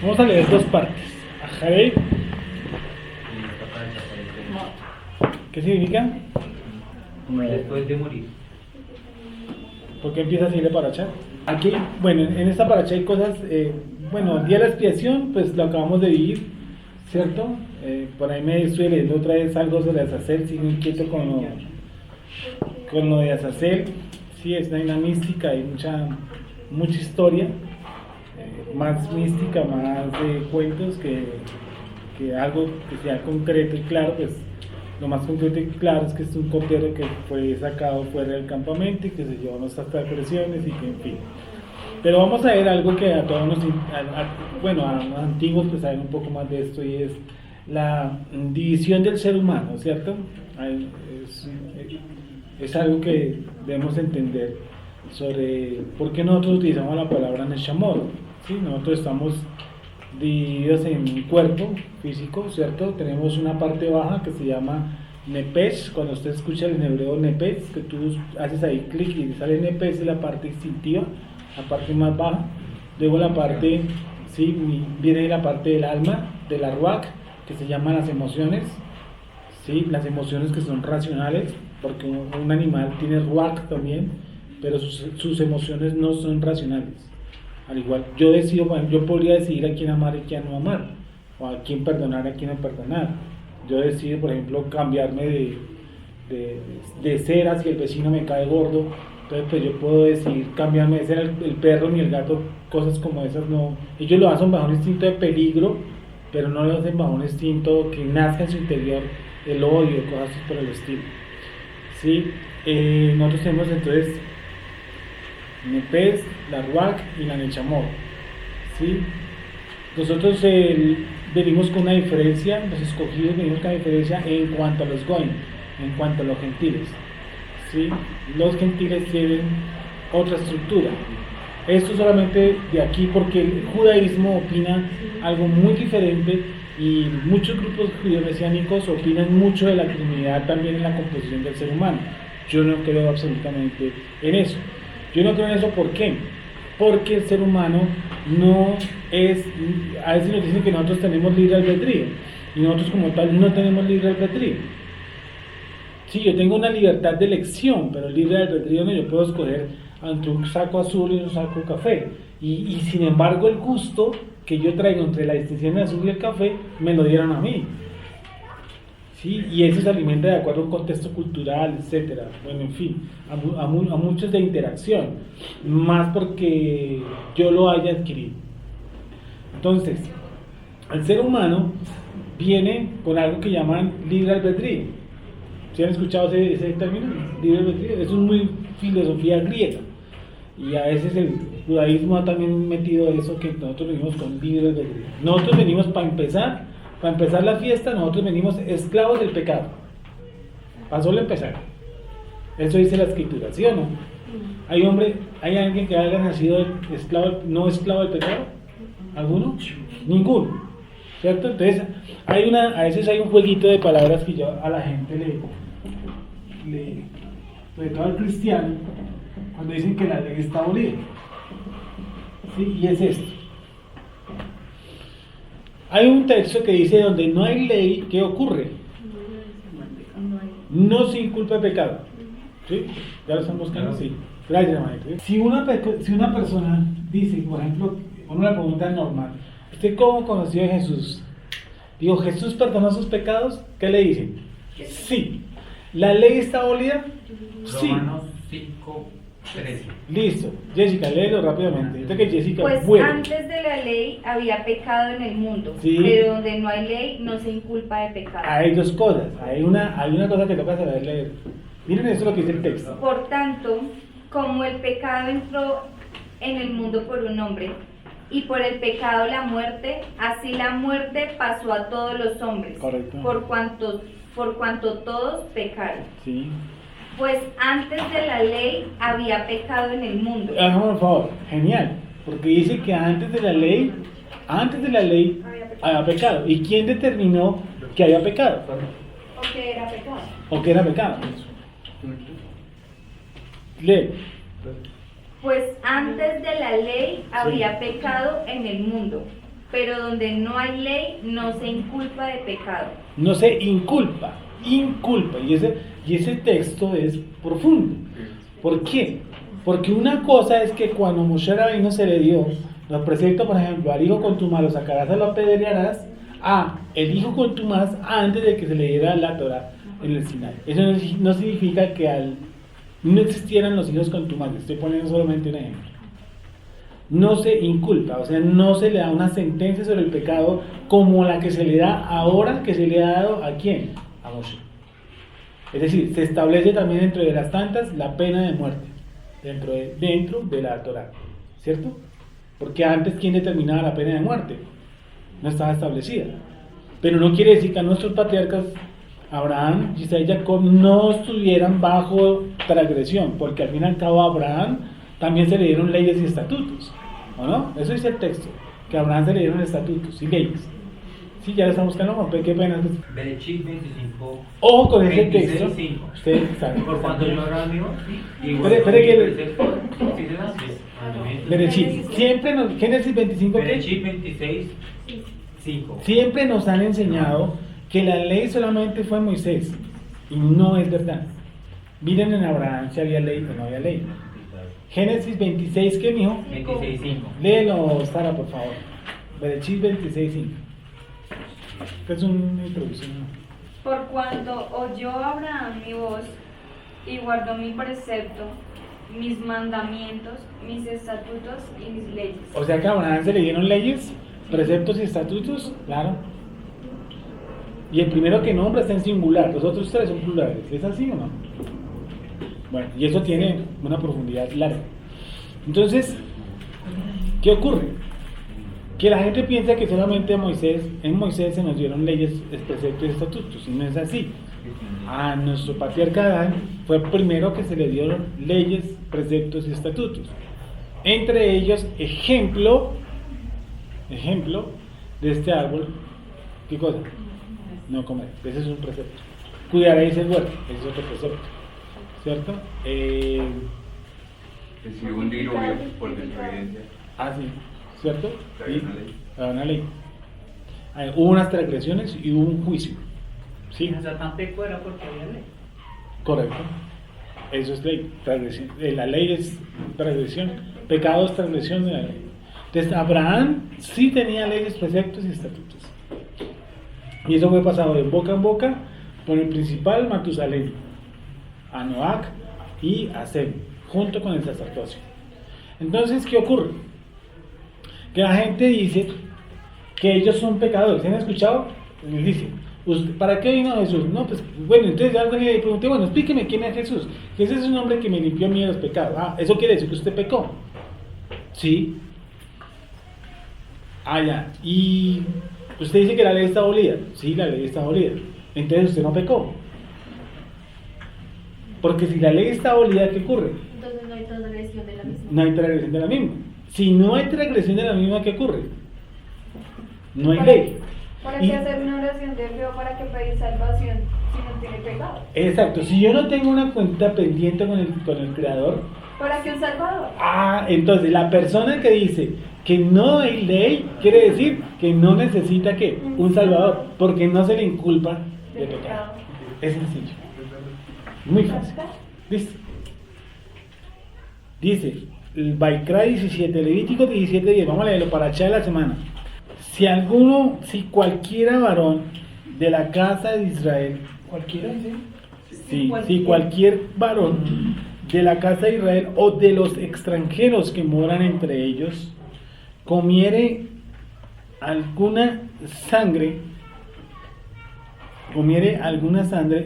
Vamos a leer dos partes. Ajarei. ¿Qué significa? Después de morir. ¿Por qué empieza así la paracha? Aquí, bueno, en esta paracha hay cosas, bueno, el día de la expiación, pues lo acabamos de vivir, ¿cierto? Por ahí me estoy leyendo otra vez algo sobre Azazel, sigo inquieto con lo de Azazel. Sí, es una mística, hay mucha historia, más mística, más de cuentos que algo que sea concreto y claro. Pues lo más concreto y claro es que es un copero que fue sacado fuera del campamento y que se llevó nuestras transgresiones y que en fin. Pero vamos a ver algo que a todos los antiguos pues saben un poco más de esto, y es la división del ser humano, ¿cierto? Es algo que debemos entender sobre por qué nosotros utilizamos la palabra Neshamot, ¿sí? Nosotros estamos divididos en un cuerpo físico, ¿cierto? Tenemos una parte baja que se llama Nepes. Cuando usted escucha en hebreo Nepes, que tú haces ahí clic y sale Nepes, es la parte instintiva, la parte más baja. Luego la parte, sí, viene la parte del alma, de la ruach, que se llaman las emociones, sí, las emociones que son racionales, porque un animal tiene ruach también, pero sus emociones no son racionales. Al igual, yo podría decidir a quién amar y a quién no amar, o a quién perdonar y a quién no perdonar. Yo decido, por ejemplo, cambiarme de cera si el vecino me cae gordo. Entonces, pues yo puedo decidir cambiarme de ser el perro ni el gato, cosas como esas. No, ellos lo hacen bajo un instinto de peligro, pero no lo hacen bajo un instinto que nazca en su interior, el odio, cosas así por el estilo. ¿Sí? Nosotros tenemos entonces Nepes, la Ruach y la Nechamot, ¿sí? Nosotros venimos con una diferencia, los escogidos venimos con una diferencia en cuanto a los goyim, en cuanto a los gentiles, ¿sí? Los gentiles tienen otra estructura. Esto solamente de aquí porque el judaísmo opina algo muy diferente, y muchos grupos judíos mesiánicos opinan mucho de la Trinidad también en la composición del ser humano. Yo no creo absolutamente en eso. Yo no creo en eso. ¿Por qué? Porque el ser humano no es, a veces nos dicen que nosotros tenemos libre albedrío, y nosotros como tal no tenemos libre albedrío. Sí, yo tengo una libertad de elección, pero libre albedrío no, yo puedo escoger entre un saco azul y un saco café, y sin embargo el gusto que yo traigo entre la distinción del azul y el café me lo dieron a mí. ¿Sí? Y eso se alimenta de acuerdo a un contexto cultural, etcétera. Bueno, en fin, a muchos de interacción, más porque yo lo haya adquirido. Entonces, el ser humano viene con algo que llaman libre albedrío. ¿Sí han escuchado ese término? Libre albedrío. Eso es muy filosofía griega, y a veces el judaísmo ha también metido eso, que nosotros venimos con libre albedrío. Nosotros venimos para empezar la fiesta, nosotros venimos esclavos del pecado. Para solo empezar. Eso dice la escritura, ¿sí o no? ¿Hay alguien que haya nacido no esclavo del pecado? ¿Alguno? Ninguno. ¿Cierto? Entonces, a veces hay un jueguito de palabras que yo a la gente sobre todo al cristiano, cuando dicen que la ley está abolida. ¿Sí? Y es esto. Hay un texto que dice: donde no hay ley, ¿qué ocurre? No se inculpa el pecado. ¿Sí? ¿Ya lo están buscando? Sí. Gracias, maestro. Si una persona dice, por ejemplo, una pregunta normal: ¿usted cómo conoció a Jesús? Digo, ¿Jesús perdonó sus pecados? ¿Qué le dicen? Sí. ¿La ley está abolida? Sí. Romanos 5:13. Listo. Jessica, léelo rápidamente. Entonces, que Jessica, pues bueno. Antes de la ley había pecado en el mundo, Sí. pero donde no hay ley no se inculpa de pecado. Hay dos cosas. Hay una cosa que toca saber leer. Miren esto, lo que dice el texto. Por tanto, como el pecado entró en el mundo por un hombre, y por el pecado la muerte, así la muerte pasó a todos los hombres. Correcto. Por cuanto todos pecaron. Sí. Pues antes de la ley había pecado en el mundo. Por favor, genial. Porque dice que antes de la ley había pecado. ¿Y quién determinó que había pecado? ¿O qué era pecado? ¿O qué era pecado? Lee. Pues antes de la ley había pecado en el mundo, pero donde no hay ley no se inculpa de pecado. No se inculpa. Y ese texto es profundo. ¿Por qué? Porque una cosa es que cuando Moshe Rabbeinu se le dio los preceptos, por ejemplo, al hijo contumaz lo sacarás y lo apedrearás, el hijo contumaz antes de que se le diera la Torah en el Sinai. Eso no significa que no existieran los hijos contumaces. Estoy poniendo solamente un ejemplo. No se inculpa, o sea, no se le da una sentencia sobre el pecado como la que se le da ahora, que se le ha dado ¿a quién? A Moshe. Es decir, se establece también dentro de las tantas la pena de muerte, dentro de la Torah, ¿cierto? Porque antes, ¿quién determinaba la pena de muerte? No estaba establecida. Pero no quiere decir que a nuestros patriarcas, Abraham, Isaac y Jacob, no estuvieran bajo transgresión, porque al fin y al cabo a Abraham también se le dieron leyes y estatutos, ¿o no? Eso dice el texto, que a Abraham se le dieron estatutos y leyes. Sí, ya lo estamos buscando, qué pena. Berechit 25. Ojo con ese 26, texto. 5. Ustedes saben. Por cuanto yo era amigo, Espere que Berechit, Berechit siempre nos, Génesis 25, ¿qué? 26, 5. Siempre nos han enseñado que la ley solamente fue Moisés, y no es verdad. Miren en Abraham si había ley o no había ley. Génesis 26, ¿qué, mijo? 26, 5. Léelo, Sara, por favor. Berechit 26, 5. Es una introducción. Por cuanto oyó Abraham mi voz y guardó mi precepto, mis mandamientos, mis estatutos y mis leyes. O sea que a Abraham se le dieron leyes, preceptos y estatutos, claro. Y el primero que nombra está en singular, los otros tres son plurales. ¿Es así o no? Bueno, y eso tiene una profundidad larga. Entonces, ¿qué ocurre? Que la gente piensa que solamente en Moisés se nos dieron leyes, preceptos y estatutos, y no es así. A nuestro patriarca Adán fue el primero que se le dieron leyes, preceptos y estatutos. Entre ellos, ejemplo de este árbol, ¿qué cosa? No comer, ese es un precepto. Cuidaréis el huerto, ese es otro precepto, ¿cierto? Si un diluvio por desobediencia. Sí, ¿cierto? Había una ley. Había una ley. Hubo unas transgresiones y hubo un juicio. ¿Sí? O sea, tan peco era porque había ley. Correcto. Eso es ley. Transgresión. La ley es transgresión. Pecado es transgresión de la ley. Entonces, Abraham sí tenía leyes, preceptos y estatutos. Y eso fue pasado de boca en boca por el principal Matusalén, a Noac y a Sem, junto con el sacerdocio. Entonces, ¿qué ocurre? Que la gente dice que ellos son pecadores. ¿Se han escuchado? Les dice, ¿para qué vino Jesús? No, pues bueno, entonces algo le pregunté, bueno, explíqueme quién es Jesús. Jesús es un hombre que me limpió a mí de los pecados. Eso quiere decir que usted pecó. Sí. Ya. Y usted dice que la ley está abolida. Sí, la ley está abolida. Entonces usted no pecó. Porque si la ley está abolida, ¿qué ocurre? Entonces no hay transgresión de la misma. No hay transgresión de la misma. Si no hay transgresión de la misma, ¿qué ocurre? No hay ley. ¿Para qué hacer una oración de fe o para qué pedir salvación si no tiene pecado? Exacto. Si yo no tengo una cuenta pendiente con el Creador. ¿Para qué un salvador? Entonces la persona que dice que no hay ley quiere decir que no necesita ¿qué? Un salvador, porque no se le inculpa de pecado. Es sencillo. Muy fácil. ¿Listo? Dice el Baikra 17, Levítico 17:10. Vamos a leerlo para echar la semana. Si cualquiera varón de la casa de Israel, ¿cualquiera? Sí, cualquier varón de la casa de Israel o de los extranjeros que moran entre ellos, comiere alguna sangre,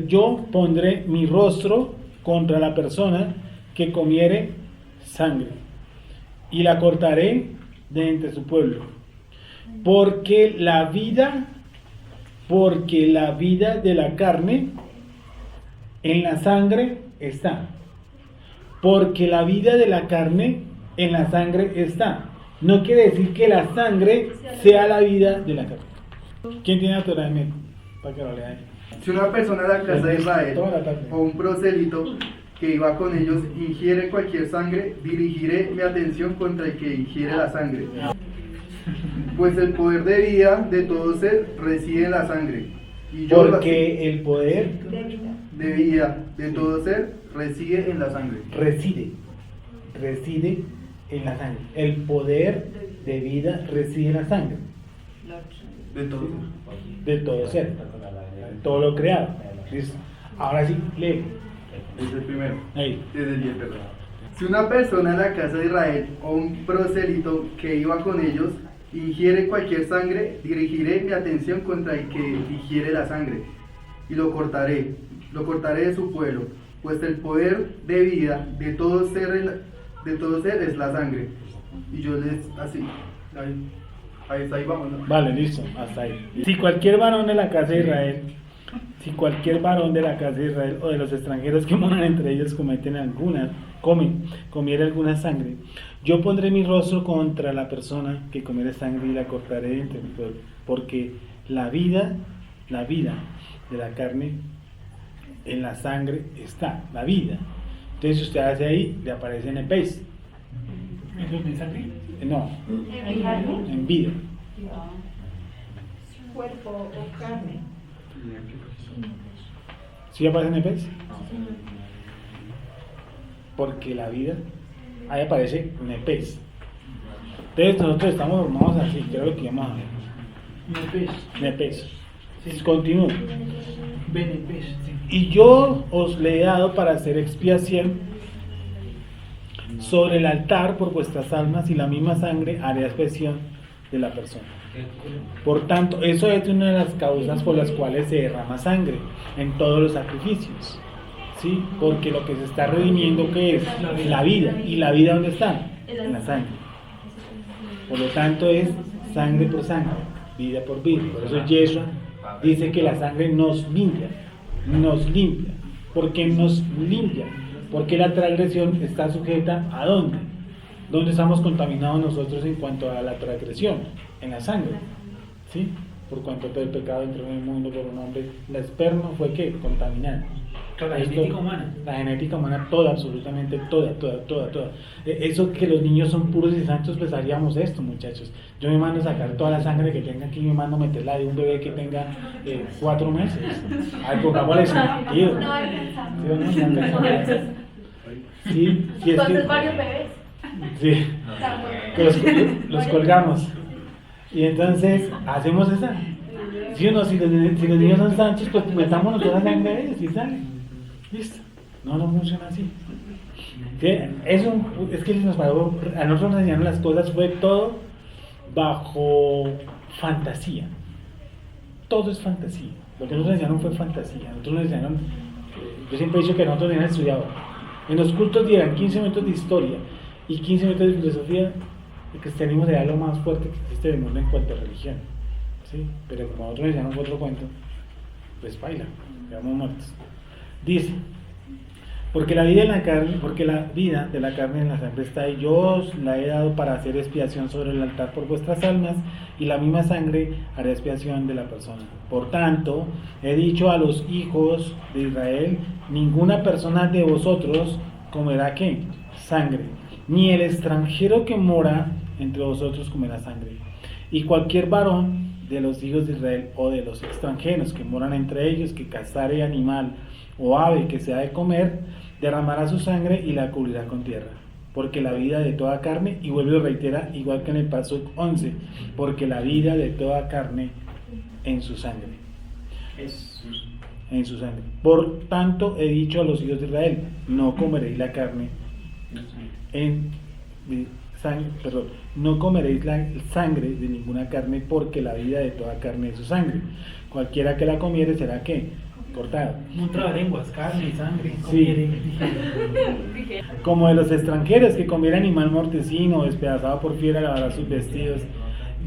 yo pondré mi rostro contra la persona que comiere sangre y la cortaré de entre su pueblo, porque la vida de la carne en la sangre está. Porque la vida de la carne en la sangre está. No quiere decir que la sangre sea la vida de la carne. ¿Quién tiene autoridad en él? Para que lo lea ahí. Si una persona de la casa de Israel o un prosélito que iba con ellos ingiere cualquier sangre, dirigiré mi atención contra el que ingiere la sangre. Pues el poder de vida de todo ser reside en la sangre. Y yo lo Porque el poder de vida de todo ser reside en la sangre. reside en la sangre. El poder de vida reside en la sangre De todo ser. de todo ser, de todo lo creado. ¿Listo? Ahora sí, lee. Es el primero. Ahí. Desde el 10, perdón. Si una persona en la casa de Israel o un prosélito que iba con ellos ingiere cualquier sangre, dirigiré mi atención contra el que ingiere la sangre y lo cortaré de su pueblo, pues el poder de vida de todo ser es la sangre. Y yo les así, ahí vamos, ¿no? Vale, listo, hasta ahí. Si cualquier varón de la casa de Israel, o de los extranjeros que moran entre ellos comiera alguna sangre, yo pondré mi rostro contra la persona que comiera sangre y la cortaré de entre mi pueblo, porque la vida de la carne en la sangre está, la vida. Entonces si usted hace ahí, le aparece en el pez. ¿Eso es de sangre? No, en vida. Cuerpo o carne. ¿Sí aparece en el pez? Porque la vida, ahí aparece nepes. Entonces nosotros estamos formados así, creo que vamos a ver. Nepes. Continúo. Benepes, sí. Y yo os le he dado para hacer expiación sobre el altar por vuestras almas, y la misma sangre haré expiación de la persona. Por tanto, eso es una de las causas por las cuales se derrama sangre en todos los sacrificios. ¿Sí? Porque lo que se está redimiendo, ¿qué es? La vida. ¿Y la vida dónde está? En la sangre. Por lo tanto es sangre por sangre, vida por vida. Por eso Yeshua dice que la sangre nos limpia. ¿Por qué nos limpia? Porque la transgresión está sujeta ¿a dónde? ¿Dónde estamos contaminados nosotros en cuanto a la transgresión? En la sangre. ¿Sí? Por cuanto todo el pecado entró en el mundo por un hombre, la esperma fue ¿qué? Contaminada. La genética humana. La genética humana, toda, absolutamente toda. Eso que los niños son puros y santos, pues haríamos esto, muchachos. Yo me mando a sacar toda la sangre que tenga aquí, me mando a meterla de un bebé que tenga 4 meses. Ay, pongámosle sentido. No alcanzamos. ¿Sí o no? No alcanzamos. Sí, sí, es Entonces que, varios bebés. sí, los colgamos. Y entonces hacemos esa. ¿Sí o no? Si los niños son santos, pues metámonos toda la sangre de ellos y sale. Listo. No funciona así. Eso es que a nosotros nos enseñaron las cosas, fue todo bajo fantasía. Todo es fantasía. Lo que nos enseñaron fue fantasía. Nosotros nos enseñaron, yo siempre he dicho que nosotros hemos estudiado. En los cultos dieran 15 minutos de historia y 15 minutos de filosofía. El cristianismo era lo más fuerte que existe en el mundo en cuanto a religión. ¿Sí? Pero como nosotros nos enseñaron otro cuento, pues baila, quedamos muertos. Dice, porque la vida de la carne en la sangre está ahí, yo os la he dado para hacer expiación sobre el altar por vuestras almas, y la misma sangre hará expiación de la persona. Por tanto, he dicho a los hijos de Israel, ninguna persona de vosotros comerá ¿qué? Sangre, ni el extranjero que mora entre vosotros comerá sangre, y cualquier varón de los hijos de Israel o de los extranjeros que moran entre ellos, que cazare animal o ave que se ha de comer, derramará su sangre y la cubrirá con tierra. Porque la vida de toda carne, y vuelve y reitera, igual que en el Pasuk 11, porque la vida de toda carne en su sangre. En su sangre. Por tanto, he dicho a los hijos de Israel, no comeréis la carne no comeréis la sangre de ninguna carne, porque la vida de toda carne es su sangre. Cualquiera que la comiere será ¿qué? Cortado. Un trabalenguas, carne, sangre. Sí. Como de los extranjeros que comiera animal mortecino o despedazado por fiera, lavará sus vestidos,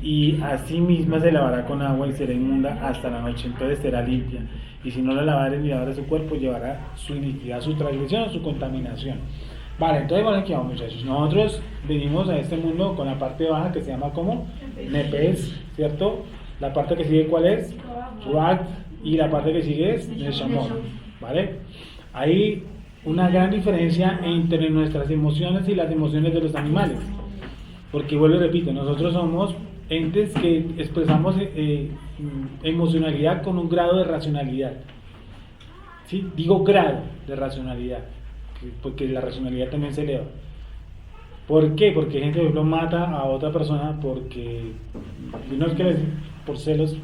y así misma se lavará con agua y será inmunda hasta la noche, entonces será limpia. Y si no la lavare ni lavare su cuerpo, llevará su iniquidad, su transgresión, su contaminación. Vale, entonces bueno, aquí vamos, muchachos. Nosotros venimos a este mundo con la parte baja que se llama como Nepes, ¿cierto? La parte que sigue, ¿cuál es? Ruach, y la parte que sigue es Neshamot, ¿vale? Hay una gran diferencia entre nuestras emociones y las emociones de los animales, porque vuelvo y repito, nosotros somos entes que expresamos emocionalidad con un grado de racionalidad. ¿Sí? Digo grado de racionalidad, porque la racionalidad también se eleva. ¿Por qué? Porque gente, por ejemplo, mata a otra persona porque, no es que les, por celos,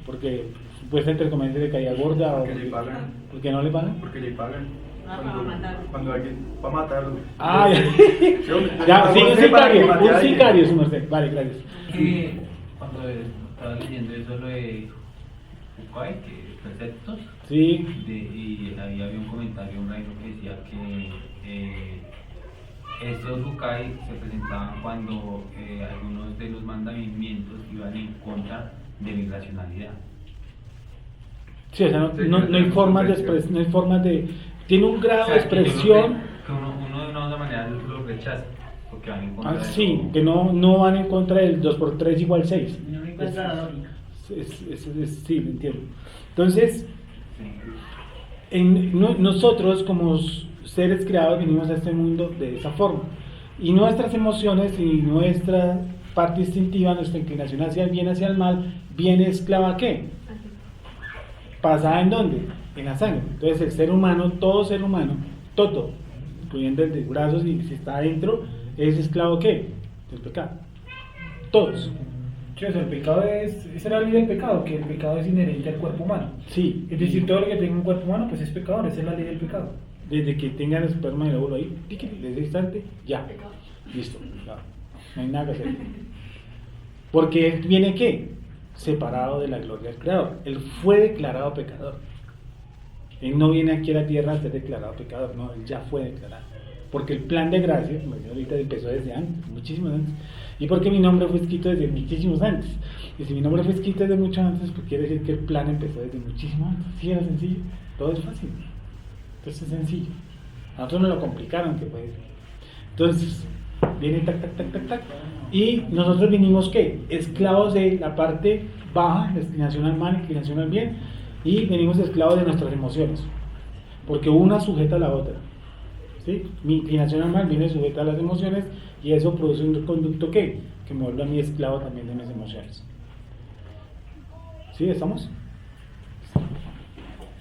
porque supuestamente el comediante le caía gorda o Porque le pagan. porque no le pagan. Porque le pagan. Ah, para matarlo. Cuando alguien va a matarlo. Ah, Sí, ya, sí, un para que sicario, mate a un alguien. sicario, su merced. Vale, gracias. Que cuando estaba leyendo eso lo de Ukai, que preceptos, Sí, y ahí había un comentario, un reino que decía que estos Ukai se presentaban cuando algunos de los mandamientos iban en contra de la irracionalidad. sí, o sea, no hay formas de expresión, no hay formas de... Tiene un grado de expresión... Que uno de una u otra manera lo rechaza, porque van en contra de Sí, todo. que no van en contra del 2×3 igual 6. No me encuentra la lógica. Sí, lo entiendo. Entonces, nosotros como seres creados venimos a este mundo de esa forma. Y nuestras emociones y nuestra parte instintiva, nuestra inclinación hacia el bien, hacia el mal, viene esclava ¿a qué? ¿Pasada en dónde? En la sangre. Entonces el ser humano, todo ser humano, todo, incluyendo el de brazos y si está adentro, es esclavo ¿qué? Del pecado. Todos. Sí, o sea, el pecado esa es la ley del pecado, que el pecado es inherente al cuerpo humano. Sí. Es decir, todo lo que tenga un cuerpo humano, pues es pecador, esa es la ley del pecado. Desde que tengan el esperma y el óvulo ahí, desde ese instante, ya. Listo. No hay nada que hacer. Porque él viene ¿qué? Separado de la gloria del Creador. Él fue declarado pecador. Él no viene aquí a la tierra a ser declarado pecador, no, él ya fue declarado. Porque el plan de gracia, como yo ahorita empezó desde antes, muchísimos antes. Y porque mi nombre fue escrito desde muchísimos antes. Y si mi nombre fue escrito desde mucho antes, pues quiere decir que el plan empezó desde muchísimo antes. Sí, era sencillo, todo es fácil. Entonces es sencillo. A nosotros nos lo complicaron, que puede ser. Entonces, viene tac, tac, tac, tac, tac. Y nosotros vinimos, ¿qué? Esclavos de la parte baja, la inclinación al mal, inclinación al bien. Y venimos esclavos de nuestras emociones. Porque una sujeta a la otra. ¿Sí? Mi inclinación al mal viene sujeta a las emociones y eso produce un conducto ¿qué? Que me vuelve a mí esclavo también de mis emociones. ¿Sí? ¿Estamos?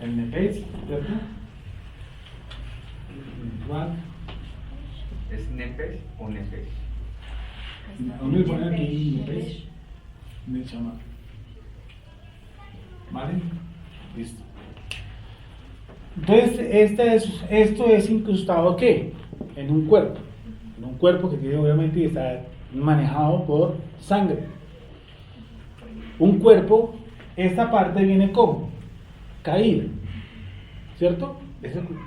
El nepes, ¿cierto? ¿Es nepes o nepes? ¿Dónde le ponen aquí nepes? Me llama. ¿Vale? Listo. Entonces, esto es incrustado ¿qué? En un cuerpo. En un cuerpo que tiene obviamente y está manejado por sangre. Un cuerpo, esta parte viene como caída, ¿cierto?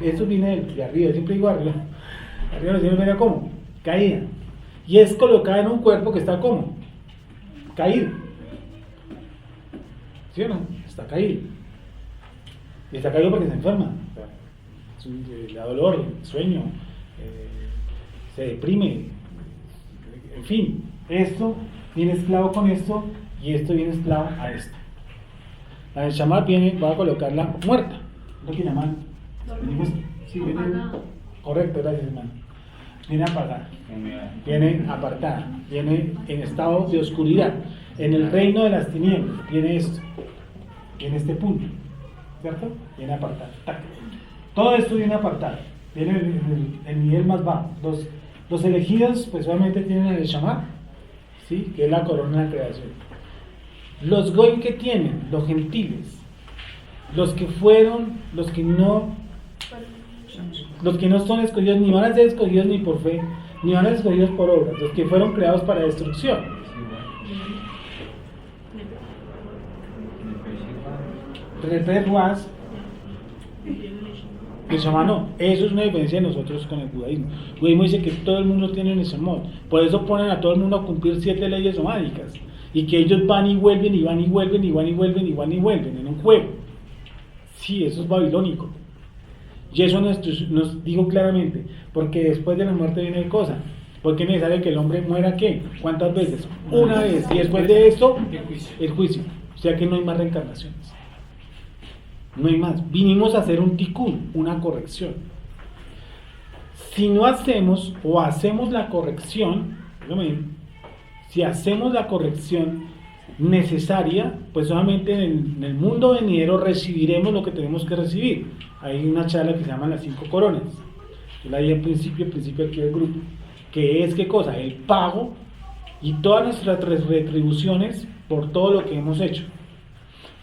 Eso viene de arriba, siempre digo arriba. Arriba no viene como caída. Y es colocada en un cuerpo que está como caído. ¿Sí o no? Está caído. Y está caído porque se enferma. O sea, le da dolor, sueño, se deprime. En fin, esto viene esclavo con esto y esto viene esclavo a esto. La de Shammar va a colocarla muerta. ¿Lo que llaman? Sí, viene, correcto, gracias hermano. Viene apagada, viene apartada, viene en estado de oscuridad. En el reino de las tinieblas viene esto, viene este punto, ¿cierto? Viene apartado. ¡Tac! Todo esto viene apartado, viene en el nivel más bajo. Los elegidos, pues obviamente tienen el Shammar, ¿sí? Que es la corona de la creación. Los goy que tienen, los gentiles, los que fueron, los que no son escogidos, ni van a ser escogidos ni por fe, ni van a ser escogidos por obras, los que fueron creados para destrucción. El Shammar no, eso es una diferencia de nosotros con el judaísmo. El judaísmo dice que todo el mundo tiene el Shammar, por eso ponen a todo el mundo a cumplir 7 leyes nomádicas, y que ellos van y vuelven, y van y vuelven, y van y vuelven, y van y vuelven, en un juego. Sí, eso es babilónico. Y eso nos digo claramente, porque después de la muerte viene cosa. ¿Por qué es necesario que el hombre muera qué? ¿Cuántas veces? Una vez. Y después de esto, el juicio. O sea que no hay más reencarnaciones. No hay más. Vinimos a hacer un tikkun, una corrección. Si no hacemos o hacemos la corrección, si hacemos la corrección necesaria, pues solamente en el mundo venidero recibiremos lo que tenemos que recibir. Hay una charla que se llama las 5 coronas. Yo la di al principio aquí del grupo, que es ¿qué cosa? El pago y todas nuestras retribuciones por todo lo que hemos hecho.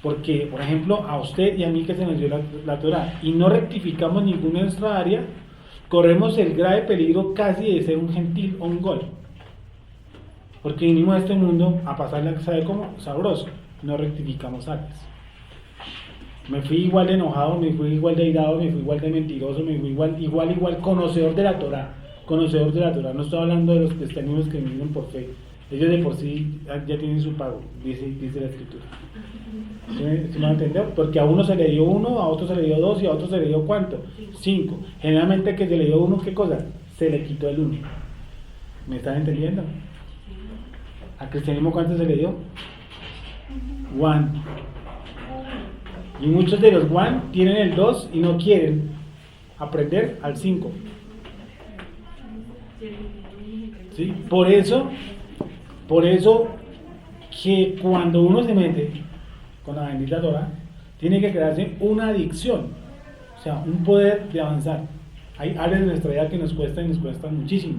Porque, por ejemplo, a usted y a mí que se nos dio la Torá y no rectificamos ninguna de nuestra área, corremos el grave peligro casi de ser un gentil o un gol. Porque vinimos a este mundo a pasarla, ¿sabe cómo? Sabroso. No rectificamos áreas. Me fui igual de enojado, me fui igual de airado, me fui igual de mentiroso, me fui igual conocedor de la Torá. Conocedor de la Torá. No estoy hablando de los cristianos que viven por fe. Ellos de por sí ya tienen su pago, dice la Escritura. ¿Sí me entendió? Porque a uno se le dio 1, a otro se le dio 2 y a otro se le dio ¿cuánto? 5. Generalmente que se le dio 1, ¿qué cosa? Se le quitó el 1. ¿Me están entendiendo? ¿Al cristianismo cuánto se le dio? 1. Y muchos de los 1 tienen el 2 y no quieren aprender al 5. ¿Sí? Por eso que cuando uno se mete con la bendita Torah, tiene que crearse una adicción, o sea, un poder de avanzar. Hay áreas de nuestra vida que nos cuestan muchísimo,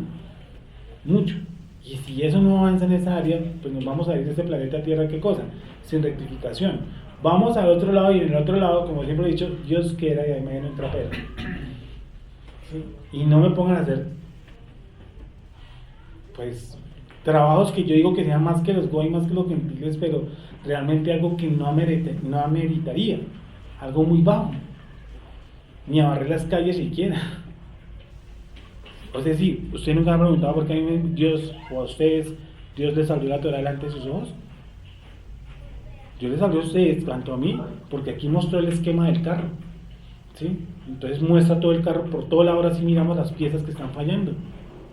mucho. Y si eso no avanza en esa área, pues nos vamos a ir de este planeta Tierra, ¿qué cosa? Sin rectificación. Vamos al otro lado y en el otro lado, como siempre he dicho, Dios quiera y ahí me den un trapero. ¿Sí? Y no me pongan a hacer, pues, trabajos que yo digo que sean más que los goy, más que los gentiles, pero realmente algo que no ameritaría, algo muy bajo, ni a barrer las calles siquiera. Es decir, usted nunca me ha preguntado por qué a mí Dios, o a ustedes, Dios les abrió la Torah delante de sus ojos. Dios les abrió a ustedes, tanto a mí, porque aquí mostró el esquema del carro, ¿sí? Entonces muestra todo el carro por todo lado, ahora sí miramos las piezas que están fallando.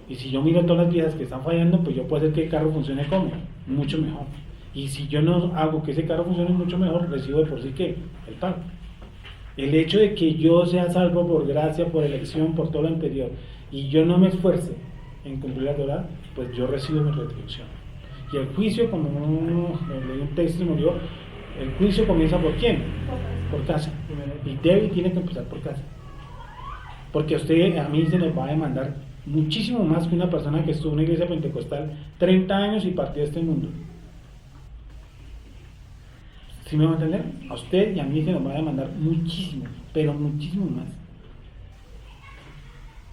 Y si yo miro todas las piezas que están fallando, pues yo puedo hacer que el carro funcione como mucho mejor. Y si yo no hago que ese carro funcione mucho mejor, recibo de por sí que el pago. El hecho de que yo sea salvo por gracia, por elección, por todo lo anterior, y yo no me esfuerce en cumplir la Torah, pues yo recibo mi retribución. Y el juicio, como leí un texto y murió, el juicio comienza ¿por quién? Por casa. Y debe y tiene que empezar por casa. Porque a mí se nos va a demandar muchísimo más que una persona que estuvo en una iglesia pentecostal 30 años y partió de este mundo. ¿Sí me va a entender? A usted y a mí se nos va a demandar muchísimo, pero muchísimo más.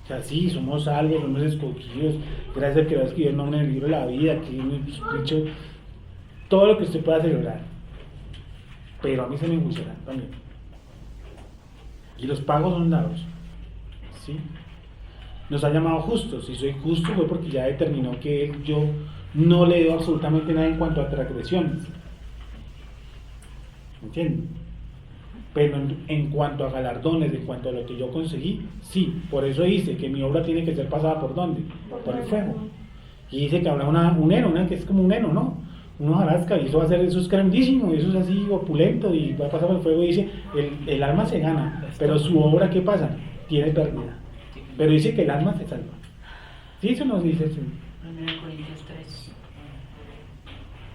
O sea, sí, somos salvos, somos escogidos, gracias a que va a escribir el nombre en el libro de la vida, que hemos dicho todo lo que usted pueda celebrar. Pero a mí se me enjuiciará también. Y los pagos son dados. ¿Sí? Nos ha llamado justos. Si soy justo fue porque ya determinó que yo no le doy absolutamente nada en cuanto a transgresiones. ¿Entienden? Pero en cuanto a galardones, en cuanto a lo que yo conseguí, sí. Por eso dice que mi obra tiene que ser pasada ¿por dónde? Por el fuego. Y dice que habrá un heno, que es como un heno, ¿no? Una hojarasca, y eso es grandísimo, y eso es así opulento, y va a pasar por el fuego. Y dice, el alma se gana, pero su obra, ¿qué pasa? Tiene pérdida. Pero dice que el alma se salva. ¿Sí? Eso nos dice eso. 1 Corintios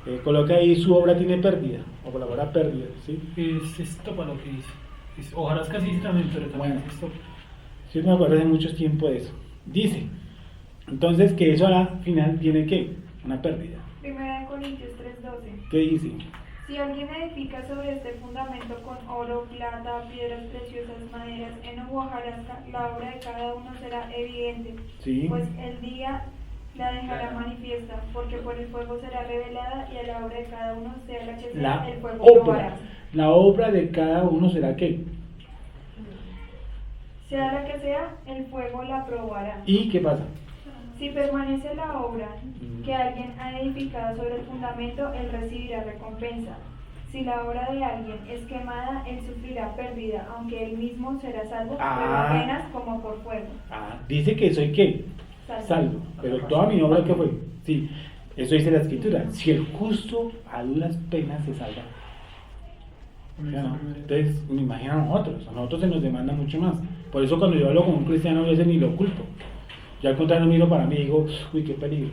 3. Coloca ahí, su obra tiene pérdida, o por la palabra pérdida, ¿sí? Es esto para lo que dice. Hojarasca sí también, pero también Bueno. es esto. Sí, me acuerdo hace mucho tiempo de eso. Dice, entonces que eso a la final tiene ¿qué? Una pérdida. 1 Corintios 3:12. ¿Qué dice? Si alguien edifica sobre este fundamento con oro, plata, piedras preciosas, maderas, heno u hojarasca, la obra de cada uno será evidente, Sí. pues el día la dejará manifiesta, porque por el fuego será revelada y a la obra de cada uno sea la que sea, La el fuego obra. probará. La obra de cada uno será ¿qué? Sea la que sea, el fuego la probará. ¿Y qué pasa? Si permanece la obra que alguien ha edificado sobre el fundamento, él recibirá recompensa. Si la obra de alguien es quemada, él sufrirá pérdida, aunque él mismo será salvo, pero apenas como por fuego. Dice que soy ¿qué? Salvo. Pero toda mi obra ¿qué fue? Sí, eso dice la Escritura. Si el justo a duras penas se salva. ¿Ya no? Entonces, me imagino a nosotros se nos demanda mucho más. Por eso cuando yo hablo con un cristiano a veces ni lo culpo. Yo al contrario miro para mí y digo, uy, qué peligro.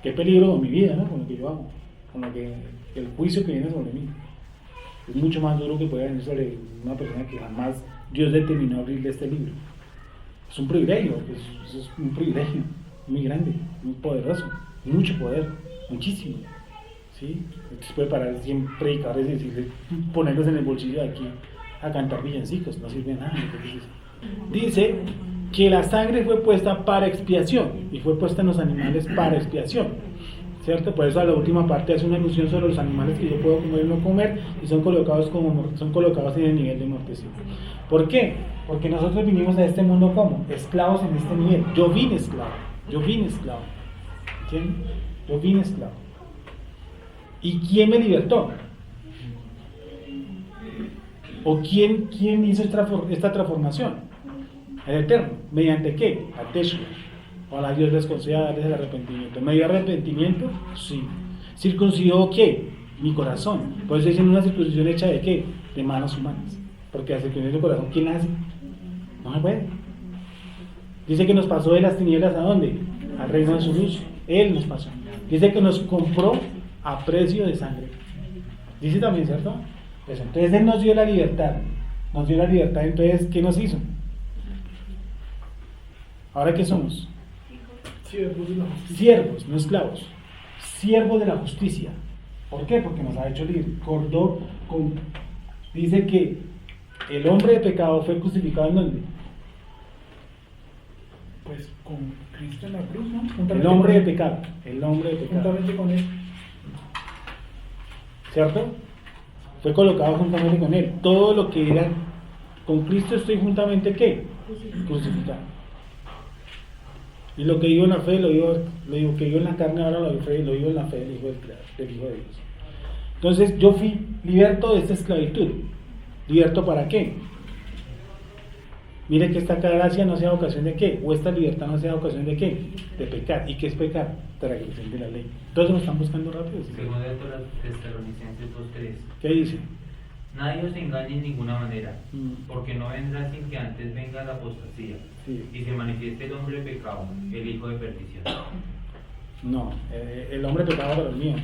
qué peligro con mi vida, ¿no? Con lo que yo hago, con lo que el juicio que viene sobre mí. Es mucho más duro que puede venir sobre una persona que jamás Dios determinó abrirle este libro. Es un privilegio, es un privilegio muy grande, muy poderoso, mucho poder, muchísimo. ¿Sí? Entonces puede parar 100 predicadores y decirle, ponerlos en el bolsillo de aquí a cantar villancicos, no sirve de nada. Dice que la sangre fue puesta para expiación y fue puesta en los animales para expiación, ¿cierto? Por eso a la última parte hace una alusión sobre los animales que yo puedo comer o no comer y son colocados en el nivel de mortecina. ¿Por qué? Porque nosotros vinimos a este mundo como esclavos en este nivel. Yo vine esclavo, ¿entienden? Yo vine esclavo. ¿Y quién me libertó? ¿O quién hizo esta transformación? El Eterno. ¿Mediante qué? A Teshua. Ojalá Dios les conceda darles el arrepentimiento. ¿Me dio arrepentimiento? Sí. ¿Circuncidó qué? Mi corazón. Por eso dicen una circuncisión hecha de qué? De manos humanas. Porque la circuncisión del corazón, ¿quién la hace? No se puede. Dice que nos pasó de las tinieblas ¿a dónde? Al reino de su luz. Él nos pasó. Dice que nos compró a precio de sangre. Dice también, ¿cierto? Pues entonces Él nos dio la libertad. Entonces, ¿qué nos hizo? ¿Ahora qué somos? Siervos, no esclavos. Siervos de la justicia. ¿Por qué? Porque nos ha hecho libre. Dice que el hombre de pecado fue crucificado ¿en dónde? Pues con Cristo en la cruz, ¿no? El hombre de pecado. Juntamente con Él. ¿Cierto? Fue colocado juntamente con Él. Todo lo que era con Cristo estoy juntamente ¿qué? Crucificado. Y lo que vivo en la fe, lo que vivo en la carne, ahora lo vivo en la fe del Hijo de Dios. Entonces yo fui liberto de esta esclavitud. ¿Liberto para qué? Mire que esta gracia no sea ocasión de qué, o esta libertad no sea ocasión de qué, de pecar. ¿Y qué es pecar? Transgresión de la ley. Todos lo están buscando rápido. ¿Sí? Según de Tesalonicenses 2:3. ¿Qué dice? Nadie os engañe en ninguna manera, porque no vendrá sin que antes venga la apostasía, y se manifieste el hombre de pecado, el hijo de perdición. No, el hombre pecado para el mío.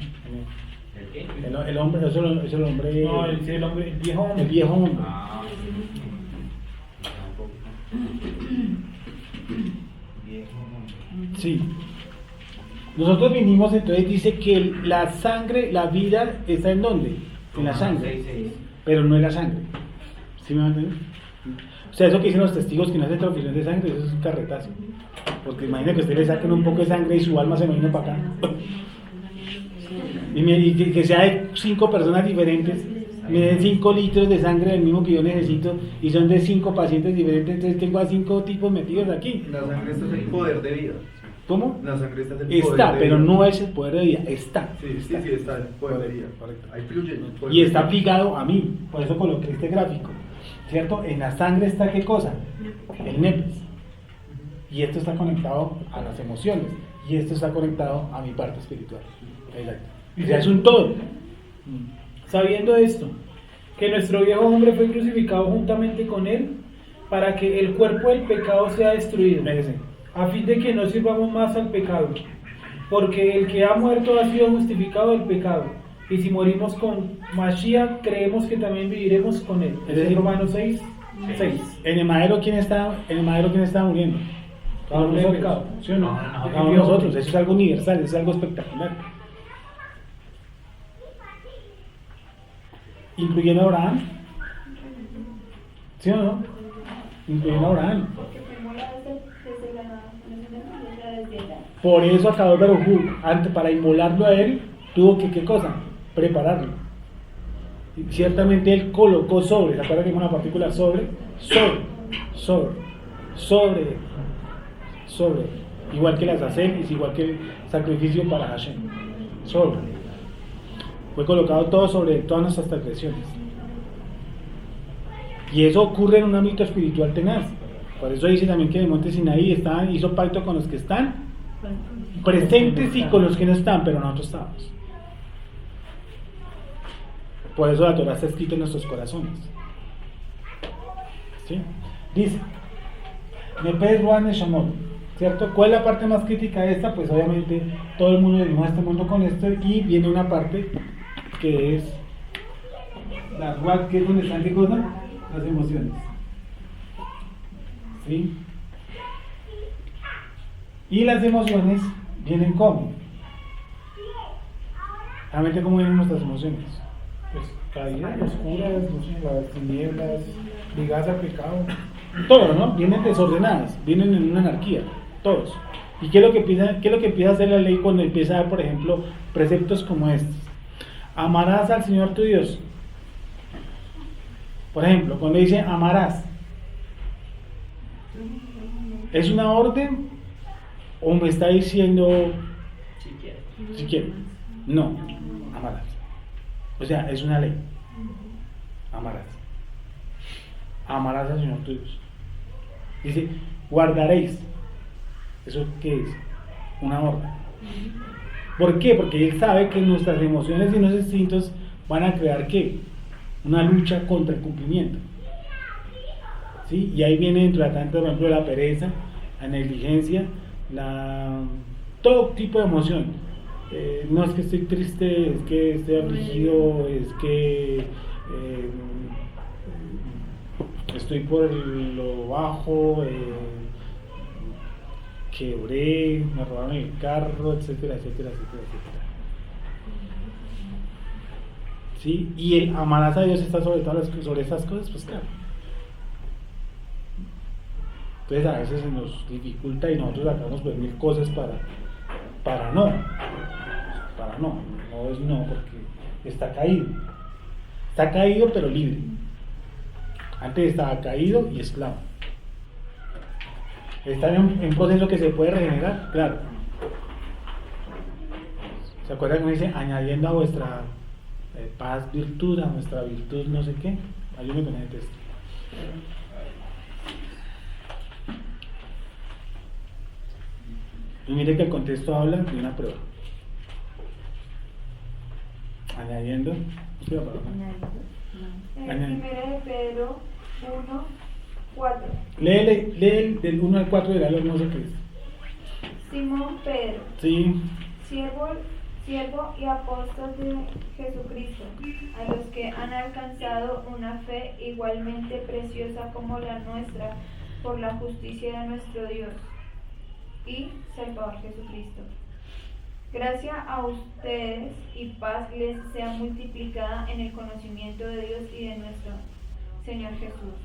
¿El qué? El hombre, eso es el hombre. No, el viejo hombre. El viejo hombre. Viejo hombre. Sí. Nosotros vinimos, entonces dice que la sangre, la vida está en dónde? En la sangre. 6:6. Pero no en la sangre. ¿Sí me van a entender? O sea, eso que dicen los testigos que no hacen transfusión de sangre, eso es un carretazo. Porque imagina que ustedes le saquen un poco de sangre y su alma se me vino para acá. Y que sea de 5 personas diferentes, me den 5 litros de sangre del mismo que yo necesito y son de 5 pacientes diferentes, entonces tengo a 5 tipos metidos aquí. La sangre está es el poder de vida. ¿Cómo? La sangre está es el poder de vida. Está, pero no es el poder de vida, está. Sí, está el poder de vida. Correcto. Ahí fluye el poder Y de está vida. aplicado a mí, por eso coloqué este gráfico, ¿cierto? En la sangre está ¿qué cosa? El nepes. Y esto está conectado a las emociones. Y esto está conectado a mi parte espiritual. Exacto. O sea, es un todo. Sabiendo esto, que nuestro viejo hombre fue crucificado juntamente con Él, para que el cuerpo del pecado sea destruido, Fíjese. a fin de que no sirvamos más al pecado. Porque el que ha muerto ha sido justificado del pecado. Y si morimos con Mashiach, creemos que también viviremos con Él. Es decir, Romanos 6:6. En el madero, ¿quién está muriendo? Cada uno de El nosotros, pecado. ¿sí o no? No, Cada uno de nosotros. Eso es algo universal, eso es algo espectacular. Incluyendo a Abraham. ¿Sí o no? Incluyendo a Abraham. Porque fuimos desde la desviada. Por eso acabó Barujú, antes para inmolarlo a él, tuvo que, ¿qué cosa? Prepararlo. Y ciertamente él colocó sobre, ¿se acuerdan que es una partícula sobre? Sobre. Igual que las azazel, igual que el sacrificio para Hashem. Sobre. Fue colocado todo sobre todas nuestras transgresiones. Y eso ocurre en un ámbito espiritual tenaz. Por eso dice también que en el monte Sinaí hizo pacto con los que están presentes y con los que no están, pero nosotros estamos. Por eso la Torah está escrita en nuestros corazones. ¿Sí? Dice, Nepes Ruan Neshamot, ¿cierto? ¿Cuál es la parte más crítica de esta? Pues obviamente todo el mundo venimos a este mundo con esto y viene una parte que es la ruach, que es donde están, ¿qué cosa? Las emociones. ¿Sí? Y las emociones vienen ¿cómo? Realmente, ¿cómo vienen nuestras emociones? Pues caídas oscuras, las tinieblas, ligadas al pecado. Todo, ¿no? Vienen desordenadas, vienen en una anarquía, todos. ¿Y qué es lo que empieza a hacer la ley cuando empieza a dar, por ejemplo, preceptos como estos? Amarás al Señor tu Dios. Por ejemplo, cuando dice amarás, ¿es una orden o me está diciendo si quiero? No, amarás. O sea, es una ley. Amarás. Amarás al Señor tu Dios. Dice, guardaréis. ¿Eso qué es? Una orden. ¿Por qué? Porque Él sabe que nuestras emociones y nuestros instintos van a crear ¿qué? Una lucha contra el cumplimiento. ¿Sí? Y ahí viene dentro de tanto, por ejemplo, la pereza, la negligencia, todo tipo de emoción. No es que estoy triste, es que estoy afligido, es que estoy por lo bajo, quebré, me robaron el carro, etcétera, etcétera, etcétera, etcétera. ¿Sí? Y el amarás a Dios está sobre estas cosas, pues claro. Entonces a veces se nos dificulta y nosotros sacamos pues mil cosas para no es no, porque está caído pero libre. Antes estaba caído y esclavo. Está en un proceso que se puede regenerar, claro. ¿Se acuerdan que me dice añadiendo a vuestra paz virtud, a nuestra virtud no sé qué? Ayúdenme con el texto. Y mire que el contexto habla de una prueba. Añadiendo. ¿Sí, En 1 de Pedro 1, 4. Lee del 1 al 4 de la hermoso que es. Simón Pedro, Sí. siervo y apóstol de Jesucristo, a los que han alcanzado una fe igualmente preciosa como la nuestra, por la justicia de nuestro Dios y Salvador Jesucristo. Gracia a ustedes y paz les sea multiplicada en el conocimiento de Dios y de nuestro Señor Jesús.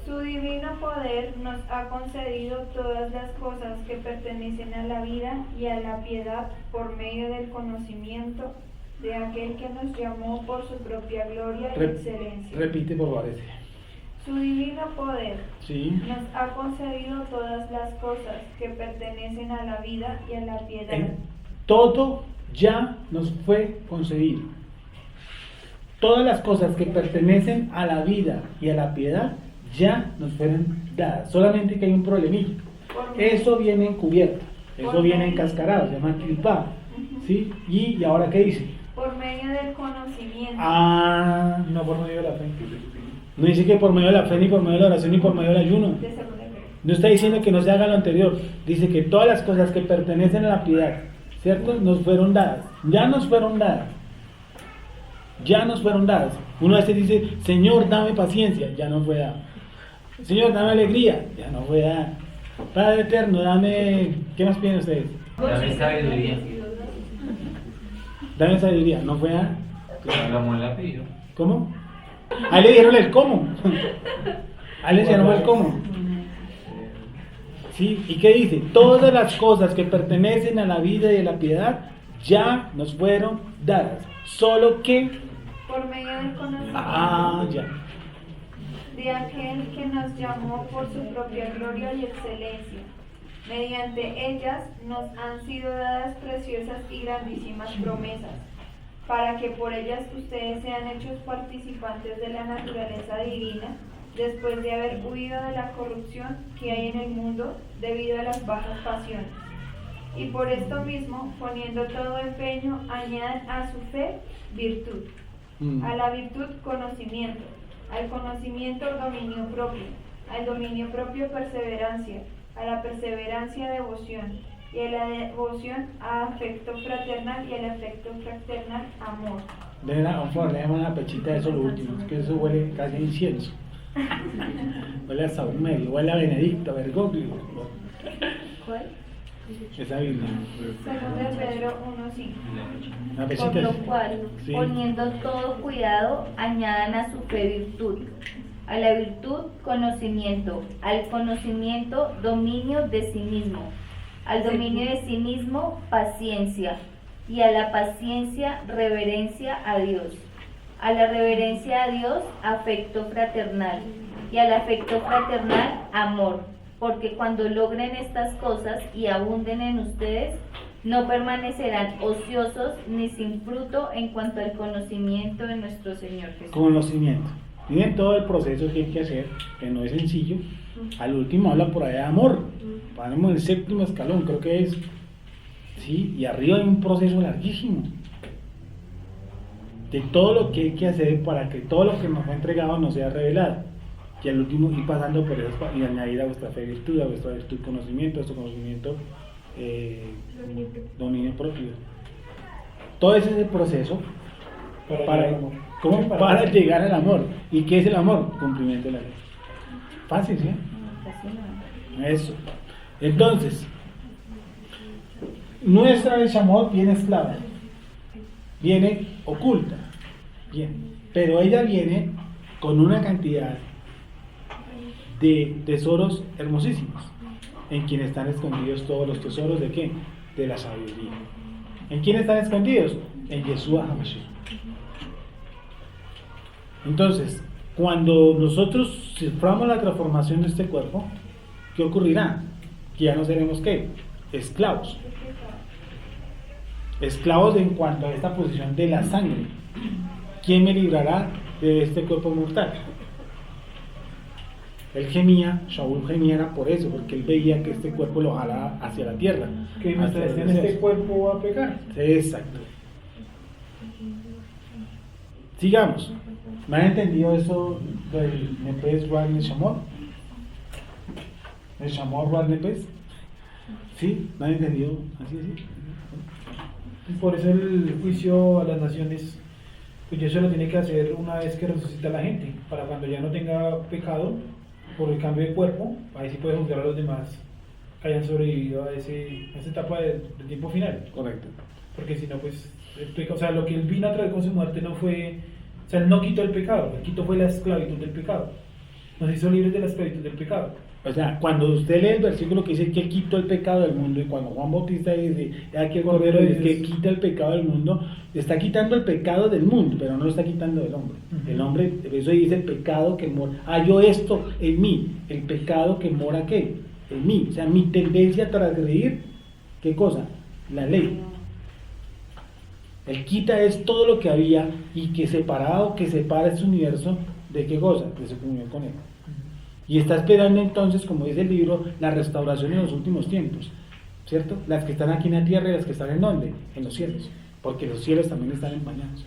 Su divino poder nos ha concedido todas las cosas que pertenecen a la vida y a la piedad por medio del conocimiento de aquel que nos llamó por su propia gloria y excelencia. Repite por favor ese. Su divino poder Sí. nos ha concedido todas las cosas que pertenecen a la vida y a la piedad. Todo ya nos fue concedido. Todas las cosas que pertenecen a la vida y a la piedad ya nos fueron dadas. Solamente que hay un problemilla. Eso viene encubierto, eso viene encascarado, se llama clipá. ¿Sí? ¿Y ahora qué dice? Por medio del conocimiento. No por medio de la fe. No dice que por medio de la fe, ni por medio de la oración, ni por medio del ayuno. De segunda fe. No está diciendo que no se haga lo anterior. Dice que todas las cosas que pertenecen a la piedad, ¿cierto? Nos fueron dadas. Ya nos fueron dadas. Ya nos fueron dadas. Uno a veces dice, Señor, dame paciencia. Ya no fue dada. Señor, dame alegría. Ya no fue dada. Padre eterno, dame... ¿Qué más piden ustedes? Dame sabiduría. Dame sabiduría. No fue dada. Ramón la pidió. ¿Cómo? Ahí le dieron el cómo. Ahí le dieron el cómo. ¿Sí? ¿Y qué dice? Todas las cosas que pertenecen a la vida y a la piedad ya nos fueron dadas. Solo que... Por medio del conocimiento ya. de aquel que nos llamó por su propia gloria y excelencia. Mediante ellas nos han sido dadas preciosas y grandísimas promesas, para que por ellas ustedes sean hechos participantes de la naturaleza divina, después de haber huido de la corrupción que hay en el mundo debido a las bajas pasiones. Y por esto mismo, poniendo todo empeño, añadan a su fe virtud, a la virtud conocimiento, al conocimiento dominio propio, al dominio propio perseverancia, a la perseverancia devoción, y a la devoción afecto fraternal, y al afecto fraternal amor. Vamos a darle una pechita de eso lo último, es que eso huele casi a incienso. Huele a saumerio, huele a Benedicto, a Bergoglio. ¿Cuál? Esa Biblia. Segunda de Pedro 1:5. Una Por pechita. lo cual, Sí. poniendo todo cuidado, añadan a su fe virtud, a la virtud conocimiento, al conocimiento dominio de sí mismo, al dominio de sí mismo paciencia, y a la paciencia reverencia a Dios, a la reverencia a Dios afecto fraternal, y al afecto fraternal amor, porque cuando logren estas cosas y abunden en ustedes, no permanecerán ociosos ni sin fruto en cuanto al conocimiento de nuestro Señor Jesús. Conocimiento. Miren todo el proceso que hay que hacer, que no es sencillo. Al último habla por allá de amor. Ponemos el séptimo escalón, creo que es. Sí, y arriba hay un proceso larguísimo. De todo lo que hay que hacer para que todo lo que nos fue entregado nos sea revelado. Y al último ir pasando por eso y añadir a vuestra fe virtud, a vuestra virtud conocimiento, a vuestro conocimiento dominio propio. Todo ese es el proceso para, ¿cómo? Para llegar al amor. ¿Y qué es el amor? Cumplimiento de la ley. Fácil, ¿sí? Eso. Entonces, nuestra Neshamot viene esclava, viene oculta, bien, pero ella viene con una cantidad de tesoros hermosísimos, en quien están escondidos todos los tesoros de qué? De la sabiduría. ¿En quién están escondidos? En Yeshua HaMashiach. Entonces, cuando nosotros suframos la transformación de este cuerpo, ¿qué ocurrirá? Que ya no seremos ¿qué? Esclavos. Esclavos en cuanto a esta posición de la sangre. ¿Quién me librará de este cuerpo mortal? Él gemía, Shaul gemía era por eso, porque él veía que este cuerpo lo jalaba hacia la tierra. Que mientras en este cuerpo va a pecar. Exacto. Sigamos. ¿Me han entendido eso del Nepes Rual Neshamor? ¿Neshamor Rual Nepes? ¿Sí? ¿Me han entendido? Así. Por eso el juicio a las naciones, pues eso lo tiene que hacer una vez que resucita la gente, para cuando ya no tenga pecado por el cambio de cuerpo, ahí sí puede juzgar a los demás que hayan sobrevivido a esa etapa del tiempo final. Correcto. Porque si no, pues, o sea, lo que él vino a traer con su muerte no fue, o sea, él no quitó el pecado, él quitó fue la esclavitud del pecado, nos hizo libres de la esclavitud del pecado. O sea, cuando usted lee el versículo que dice que él quitó el pecado del mundo, y cuando Juan Bautista dice aquí el Cordero dice que quita el pecado del mundo, está quitando el pecado del mundo, pero no lo está quitando del hombre. El hombre, eso dice el pecado que mora, yo esto en mí, el pecado que mora ¿qué? En mí, o sea, mi tendencia a transgredir, ¿qué cosa? La ley. El quita es todo lo que había y que separado, que separa este universo de qué cosa, de su comunión con él. Y está esperando entonces, como dice el libro, la restauración en los últimos tiempos, ¿cierto? Las que están aquí en la tierra y las que están en ¿dónde? En los cielos, porque los cielos también están empañados.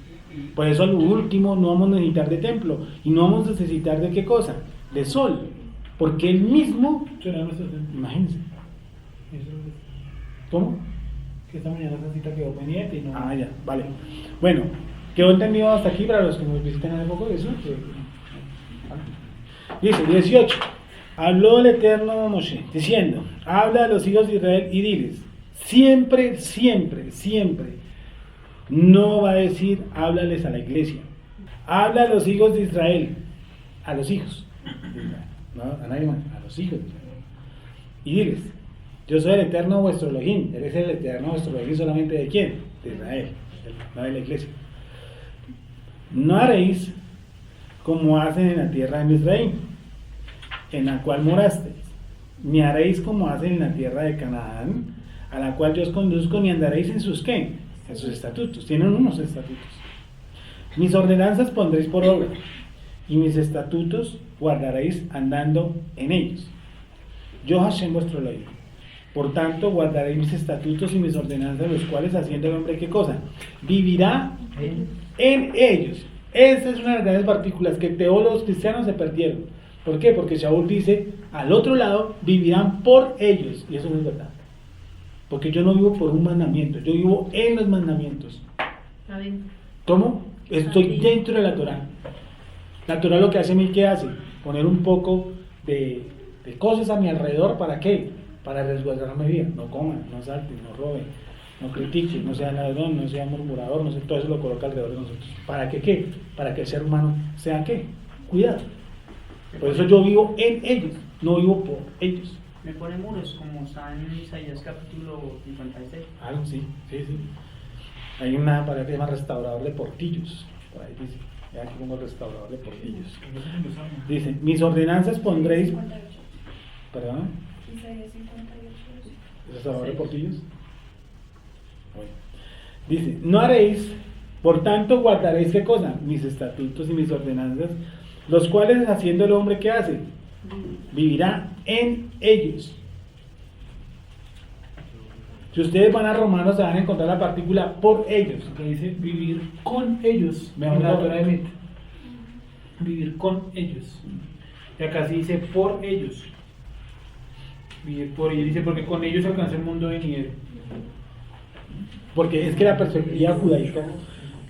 Por eso al último no vamos a necesitar de templo, y no vamos a necesitar de qué cosa, de sol, porque él mismo, imagínense. ¿Cómo? Que esta mañana esa cita quedó pendiente y no... Ah, ya, vale. Bueno, ¿quedó entendido hasta aquí para los que nos visitan hace poco de eso? Dice, 18. Habló el Eterno Moshe, diciendo, habla a los hijos de Israel y diles, siempre, no va a decir, háblales a la iglesia, habla a los hijos de Israel, a los hijos, no a nadie más, a los hijos de Israel, y diles, yo soy el Eterno vuestro Elohim, eres el Eterno vuestro Elohim solamente ¿de quién? De Israel, no de la iglesia. No haréis como hacen en la tierra de Misraim, en la cual morasteis, ni haréis como hacen en la tierra de Canaán, a la cual yo os conduzco, ni andaréis en sus ¿qué? En sus estatutos. Tienen unos estatutos. Mis ordenanzas pondréis por obra, y mis estatutos guardaréis andando en ellos. Yo Hashem vuestro Elohim. Por tanto, guardaréis mis estatutos y mis ordenanzas, los cuales haciendo el hombre ¿qué cosa? Vivirá en ellos. Esa es una de las grandes partículas que todos los cristianos se perdieron. ¿Por qué? Porque Shaul dice, al otro lado vivirán por ellos, y eso no es verdad. Porque yo no vivo por un mandamiento, yo vivo en los mandamientos. ¿Cómo? Estoy dentro de la Torah. La Torah lo que hace a mí, ¿qué hace? Poner un poco de cosas a mi alrededor, ¿para qué? Para resguardar mi vida. No coman, no salten, no roben, no critiquen, no sean ladrón, no sean murmurador, no sé, todo eso lo coloca alrededor de nosotros. ¿Para qué qué? Para que el ser humano sea ¿qué? Cuidado. Por eso yo vivo en ellos, no vivo por ellos. Me pone muros, como está en Isaías capítulo 56. Ah, sí. Hay una palabra que se llama restaurador de portillos. Por ahí dice, ya aquí pongo restaurador de portillos. Dice, mis ordenanzas pondréis. 58. ¿Perdón? Isaías 58. ¿Restaurador de portillos? Bueno. Dice, no haréis, por tanto guardaréis ¿qué cosa? Mis estatutos y mis ordenanzas, los cuales haciendo el hombre ¿qué hace? Vivirá en ellos. Si ustedes van a Romanos se van a encontrar la partícula por ellos, Que dice vivir con ellos. Mejor En la no. Torah de Met. Vivir con ellos. Y acá sí dice por ellos. Vivir por ellos. Dice porque con ellos alcanza el mundo venidero. porque es que la perspectiva judaica,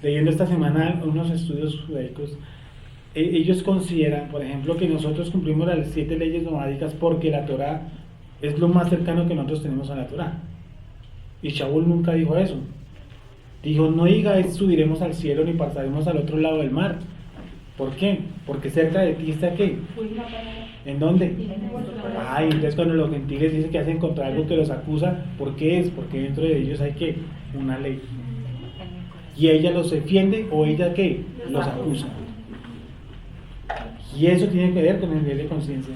leyendo esta semana unos estudios judaicos, ellos consideran, por ejemplo, que nosotros cumplimos las 7 leyes nomádicas porque la Torah es lo más cercano que nosotros tenemos a la Torah. Y Shaul nunca dijo eso. Dijo, no digáis subiremos al cielo ni pasaremos al otro lado del mar. ¿Por qué? Porque cerca de ti está ¿qué? ¿En dónde? Ay, entonces cuando los gentiles dicen que hacen contra algo que los acusa, ¿por qué es? Porque dentro de ellos hay ¿qué? Una ley. Y ella los defiende o ella ¿qué? Los acusa. Y eso tiene que ver con el nivel de conciencia.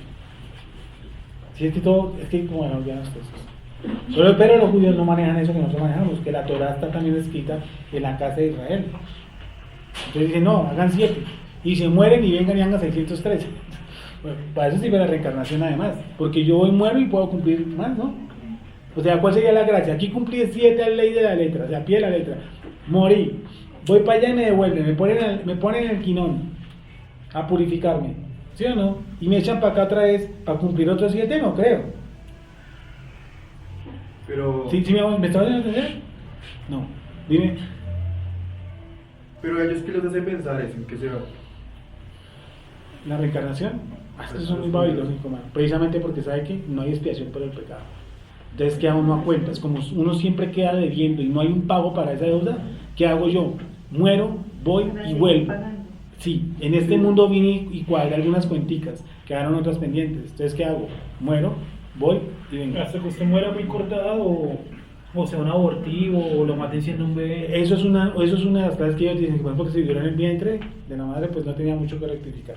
Si es que todo, es que como bueno, ya no está. Pero los judíos no manejan eso que nosotros manejamos, que la Torah está también escrita en la casa de Israel. Entonces dicen, no, hagan 7. Y se mueren y vengan y hagan 613. Bueno, para eso sirve la reencarnación además, porque yo hoy muero y puedo cumplir más, ¿no? O sea, ¿cuál sería la gracia? Aquí cumplí 7 a la ley de la letra, o sea, a pie de la letra. Morí, voy para allá y me devuelven, me ponen en el quinón a purificarme, ¿sí o no? Y me echan para acá otra vez para cumplir otros 7, no creo. Pero, ¿Sí, me estás haciendo entender? No, dime. pero ellos que los hace pensar eso, ¿en qué se va? La reencarnación, eso son muy babilónicos, man. Precisamente porque sabe que no hay expiación por el pecado. Entonces queda uno a cuentas, como uno siempre queda debiendo y no hay un pago para esa deuda, ¿qué hago yo? Muero, voy y vuelvo. Sí, en este mundo vine y cuadré algunas cuenticas, quedaron otras pendientes. Entonces, ¿qué hago? Muero, voy y vengo. Hasta que usted muera muy cortada o sea un abortivo o lo maten siendo un bebé. Eso es una de las cosas que ellos dicen, que por ejemplo que se vivió en el vientre de la madre, pues no tenía mucho que rectificar.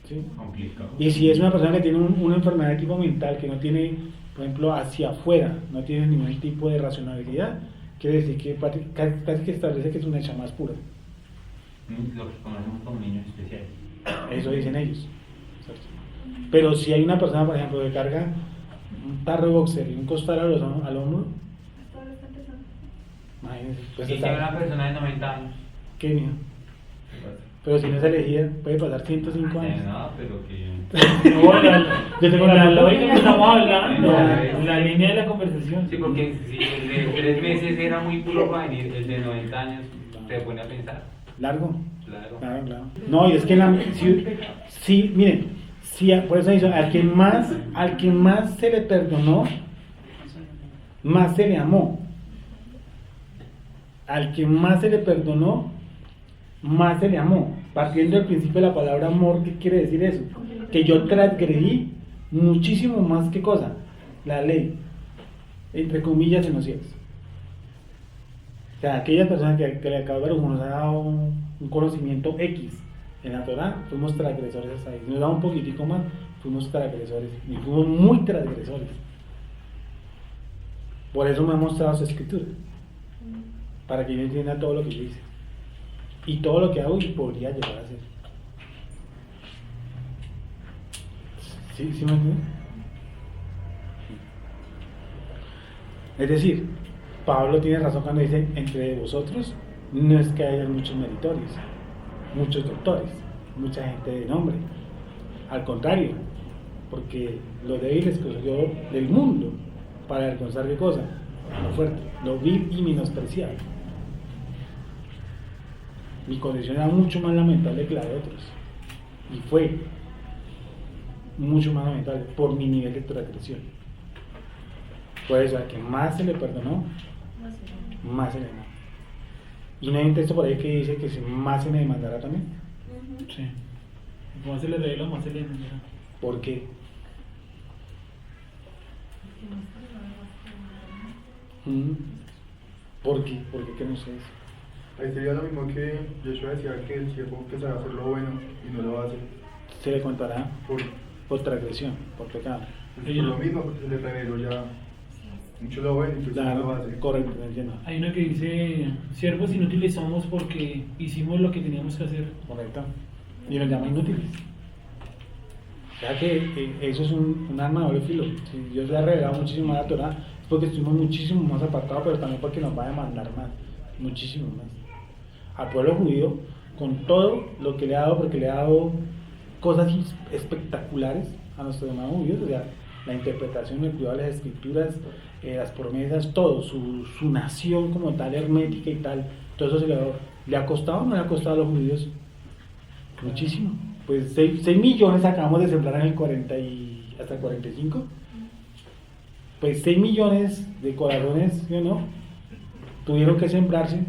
¿Sí? Complicado. Y si es una persona que tiene una enfermedad de tipo mental, que no tiene, por ejemplo, hacia afuera, no tiene ningún tipo de racionalidad, quiere decir que casi que establece que es una hecha más pura. Lo que conocemos como niños especiales. Eso dicen ellos. Pero si hay una persona, por ejemplo, que carga un tarro de boxer y un costal al hombro, imagínense, pues Si hay una persona de 90 años. ¿qué niño? Pero si no es elegida, puede pasar 105 años. No, pero que... No, Yo tengo la la lógica que estamos hablando, No, la línea de la conversación. Sí, porque si el de 3 meses era muy puro para venir, el de 90 años te pone a pensar. ¿Largo? Claro. Claro. No, y es que sí, miren, por eso dice, al que más se le perdonó, más se le amó. Al que más se le perdonó, más se le amó. Partiendo del principio de la palabra amor, ¿qué quiere decir eso? Que yo transgredí muchísimo más que cosa, la ley, entre comillas, en los cielos. O sea, aquella persona que le acabo de ver, nos ha dado un conocimiento X en la Torah, fuimos transgresores hasta ahí. Nos da un poquitico más, fuimos transgresores, y fuimos muy transgresores. Por eso me ha mostrado su escritura, para que yo entienda todo lo que yo hice y todo lo que hago y podría llegar a hacer. ¿Sí me entiendes? Es decir, Pablo tiene razón cuando dice, entre vosotros no es que haya muchos meritorios, muchos doctores, mucha gente de nombre. Al contrario, porque lo débil escogió del mundo para avergonzar qué cosa, lo fuerte, lo vil y menospreciable. Mi condición era mucho más lamentable que la de otros, y fue mucho más lamentable por mi nivel de transgresión. Por eso, al que más se le perdonó, más se le amó. Y no hay un texto por ahí que dice que si más se me demandará también. Sí. Más se le revela, más se le demandará. ¿Por qué? ¿Por qué? ¿Por qué creen ustedes? Ahí sería lo mismo que Yeshua decía, que el siervo que sabe hacer lo bueno y no lo hace. Se le contará Por transgresión, por pecado. por lo mismo, porque se le reveló ya mucho lo bueno, entonces no lo Claro, hace. correcto, entiendo. Hay uno que dice, siervos inútiles somos porque hicimos lo que teníamos que hacer. Correcto. Y nos llama inútiles. O sea que eso es un arma de doble filo. Si Dios le ha revelado muchísimo más la Torah, es porque estuvimos muchísimo más apartados, pero también porque nos va a demandar más, muchísimo más. Al pueblo judío, con todo lo que le ha dado, porque le ha dado cosas espectaculares a nuestros hermanos judíos, o sea, la interpretación, el cuidado de las escrituras, las promesas, todo, su nación como tal, hermética y tal, todo eso le ha costado, no le ha costado a los judíos muchísimo. Pues 6 millones acabamos de sembrar en el 40 y hasta el 45. Pues 6 millones de corazones, ¿sí o no? Tuvieron que sembrarse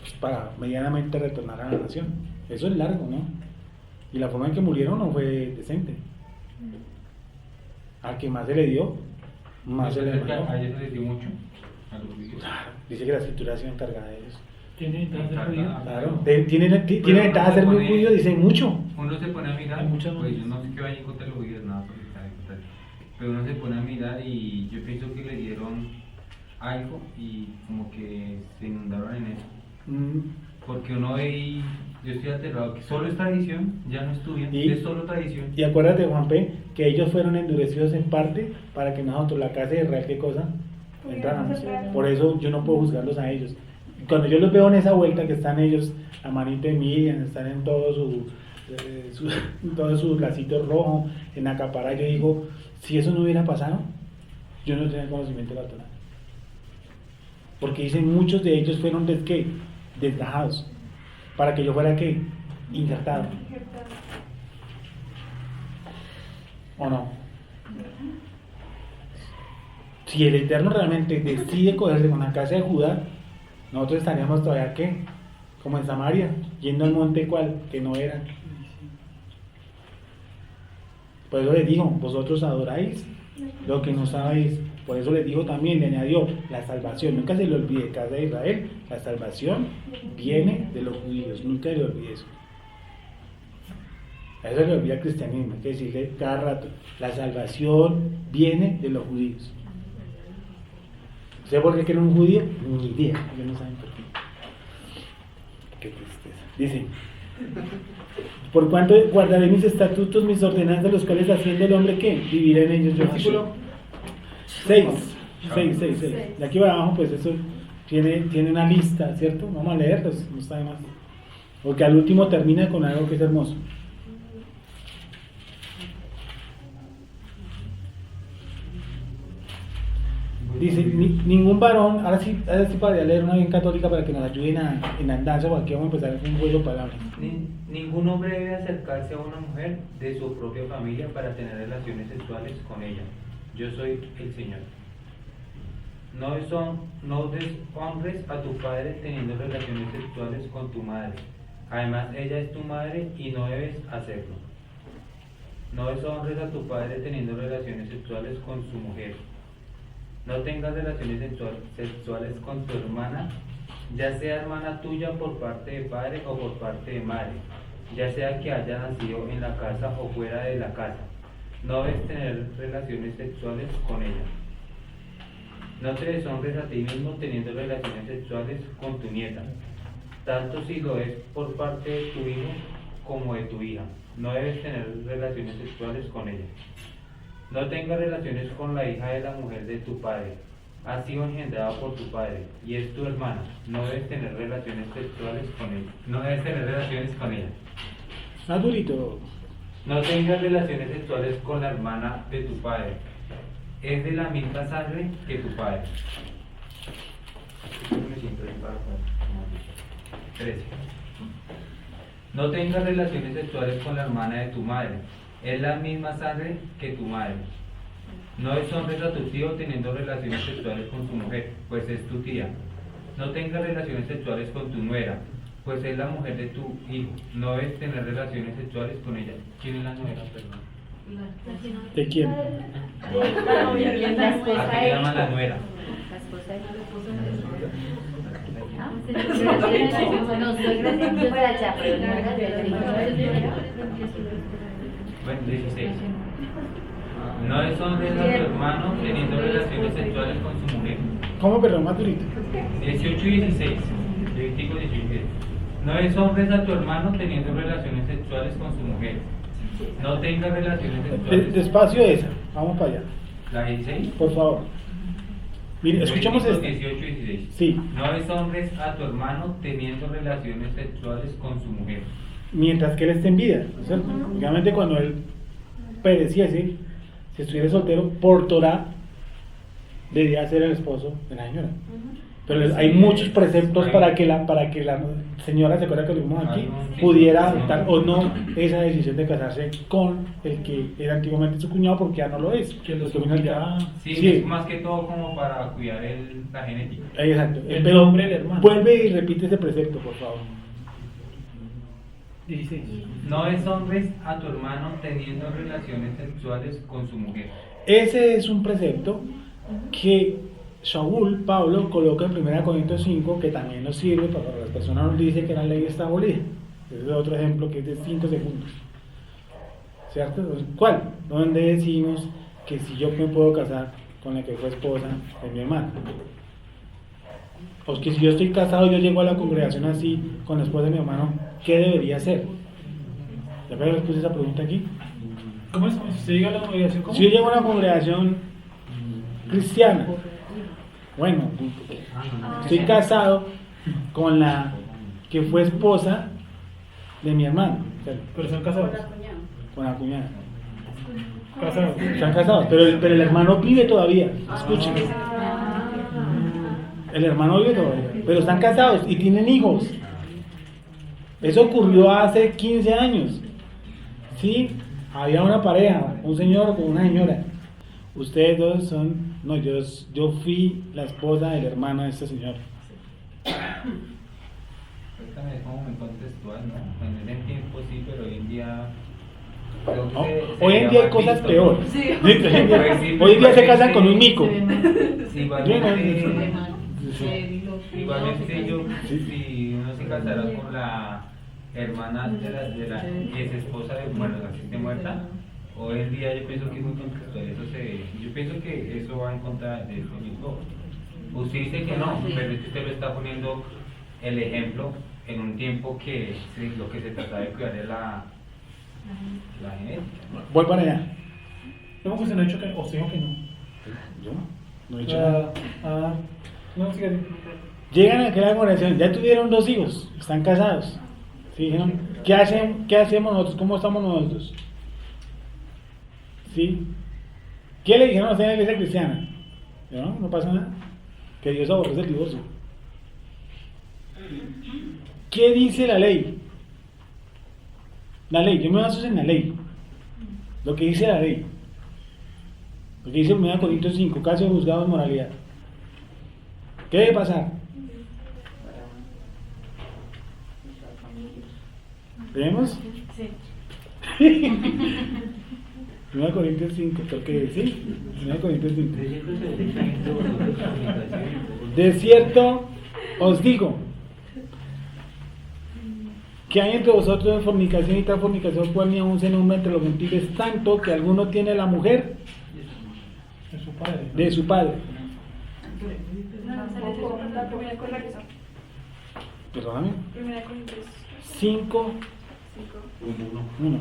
pues, para medianamente retornar a la nación. Eso es largo, ¿no? Y la forma en que murieron no fue decente. Al que más se le dio, más se le mandó. A ellos les dio mucho, a los judíos. Claro, dice que la escritura ha sido encargada de ellos. ¿Tiene ventaja ser judío? Claro, tiene ventaja ser muy judío, dice mucho. Uno se pone a mirar, Hay muchas pues noticias. yo no sé qué vaya en contra de los judíos, nada, porque está en contra de ellos. Pero uno se pone a mirar y yo pienso que le dieron algo y como que se inundaron en eso. Porque uno ve y yo estoy aterrado que solo es tradición, ya no estudian, es solo tradición. Y acuérdate, Juan P., que ellos fueron endurecidos en parte para que nosotros, la casa de Israel, ¿qué cosa? Entráramos. Por eso yo no puedo juzgarlos a ellos. Cuando yo los veo en esa vuelta que están ellos, la manita de Miriam, están en todo todos sus lacitos rojos, en acapara, yo digo, si eso no hubiera pasado, yo no tenía conocimiento de la Torah. Porque dicen, muchos de ellos fueron desgajados, para que yo fuera ¿qué? Injertado. ¿O no? Si el Eterno realmente decide cogerse con la casa de Judá, nosotros estaríamos todavía ¿qué? Como en Samaria, yendo al monte cual, que no era. Por eso les dijo, vosotros adoráis lo que no sabéis. Por eso les dijo también, le añadió, la salvación, nunca se le olvide, casa de Israel, la salvación viene de los judíos, nunca se le olvide eso. A eso le olvida el cristianismo, hay que decirle cada rato, la salvación viene de los judíos. ¿Sé por qué quiere un judío? Ni idea, ellos no saben por qué. Qué tristeza. Dice, por cuanto guardaré mis estatutos, mis ordenanzas, los cuales haciendo el hombre que vivirá en ellos. Versículo 6. De aquí para abajo, pues eso tiene una lista, ¿cierto? Vamos a leerlos, no está de más. Porque al último termina con algo que es hermoso. Dice, ningún varón, ahora sí para leer una bien católica para que nos ayuden en la andanza, porque aquí vamos a empezar con un juego de palabras. Ningún hombre debe acercarse a una mujer de su propia familia para tener relaciones sexuales con ella. Yo soy el Señor. No deshonres a tu padre teniendo relaciones sexuales con tu madre. Además, ella es tu madre y no debes hacerlo. No deshonres a tu padre teniendo relaciones sexuales con su mujer. No tengas relaciones sexuales con tu hermana, ya sea hermana tuya por parte de padre o por parte de madre, ya sea que haya nacido en la casa o fuera de la casa. No debes tener relaciones sexuales con ella. No te deshonres a ti mismo teniendo relaciones sexuales con tu nieta, tanto si lo es por parte de tu hijo como de tu hija. No debes tener relaciones sexuales con ella. No tengas relaciones con la hija de la mujer de tu padre. Ha sido engendrada por tu padre y es tu hermana. No debes tener relaciones sexuales con ella. No debes tener relaciones con ella. Más durito. No tengas relaciones sexuales con la hermana de tu padre. Es de la misma sangre que tu padre. 13. No tengas relaciones sexuales con la hermana de tu madre. Es la misma sangre que tu madre. No deshonres a tu tío teniendo relaciones sexuales con su mujer, pues es tu tía. No tengas relaciones sexuales con tu nuera, pues es la mujer de tu hijo. No debes tener relaciones sexuales con ella. ¿Quién es la nuera, perdón? ¿De quién? La esposa ¿A qué de llaman la nuera? La esposa de no soy grande, yo para allá, pero no era de Bueno, 16. No deshonres a tu hermano teniendo relaciones sexuales con su mujer. ¿Cómo, perdón, más durito? 18 y 16. Levítico 18 y 16. No deshonres a tu hermano teniendo relaciones sexuales con su mujer. No tengas relaciones sexuales. Despacio esa, vamos para allá. La 16. Por favor. Mire, escuchamos Levítico esto. 18 y 16. Sí. No deshonres a tu hermano teniendo relaciones sexuales con su mujer. Mientras que él esté en vida, ¿no es cierto? Obviamente cuando él pereciese, si estuviera soltero, por Torah, debía ser el esposo de la señora. Pero hay muchos preceptos para que la señora, ¿se acuerda que lo vimos aquí? Pudiera adoptar o no esa decisión de casarse con el que era antiguamente su cuñado, porque ya no lo es. Que lo Porque vino ya. Sí, Sí. es más que todo como para cuidar la genética. Exacto. El Pero nombre del hermano. vuelve y repite ese precepto, por favor. 16. No deshonres a tu hermano teniendo relaciones sexuales con su mujer. Ese es un precepto que Shaul, Pablo, coloca en 1 Corintios 5, que también nos sirve para las personas nos dicen que la ley está abolida. Ese es otro ejemplo que es de 5 segundos. ¿Cierto? ¿Cuál? Donde decimos que si yo me puedo casar con la que fue esposa de mi hermano. O que si yo estoy casado y yo llego a la congregación así con la esposa de mi hermano, ¿qué debería hacer? ¿Ya me puse esa pregunta aquí? ¿Cómo es? Si usted llega a la congregación, ¿cómo? Si yo llego a una congregación cristiana, bueno, estoy casado con la que fue esposa de mi hermano, o sea, Pero son casados. con la cuñada. Casados. Están casados, pero el hermano vive todavía. Escuchen. El hermano vive todavía, pero están casados y tienen hijos. Eso ocurrió hace 15 años. Sí, había una pareja, un señor con una señora. Ustedes dos son, no, yo fui la esposa del hermano de este señor. Cuéntame como muy contextual, ¿no? En ese tiempo sí, pero hoy en día... creo que No, se hoy en día hay más cosas visto, peores. ¿no? Sí, hoy en día se casan con un mico. Igualmente si uno se casara con la hermana de la ex esposa de, bueno, la que esté muerta, hoy en día yo pienso que es muy contextual, yo pienso que eso va en contra de esto mismo. Usted dice que no, pero es que usted lo está poniendo el ejemplo en un tiempo que lo que se trata de cuidar es la genética. Voy para allá. ¿Cómo que usted no ha dicho que, o usted dijo que no? Yo no he dicho nada. No, fíjate. Llegan a aquella congregación, ya tuvieron 2 hijos, están casados. ¿Sí? Dijeron, ¿qué hacemos nosotros? ¿Cómo estamos nosotros? ¿Sí? ¿Qué le dijeron a usted en la iglesia cristiana? No, no pasa nada. Que Dios aborrece el divorcio. ¿Qué dice la ley? La ley, yo me baso en la ley. Lo que dice la ley. Lo que dice 1 Corintios 5, caso de juzgado de moralidad. ¿Qué debe pasar? ¿Vemos? Sí. 1 Corintios 5, creo que sí. 1 Corintios 5. De cierto os digo que hay entre vosotros fornicación y tal fornicación cual ni aún se nombra entre los gentiles, tanto que alguno tiene la mujer De su padre. de su padre. La primera correcta. Perdóname. 1 Corintios 5, 1.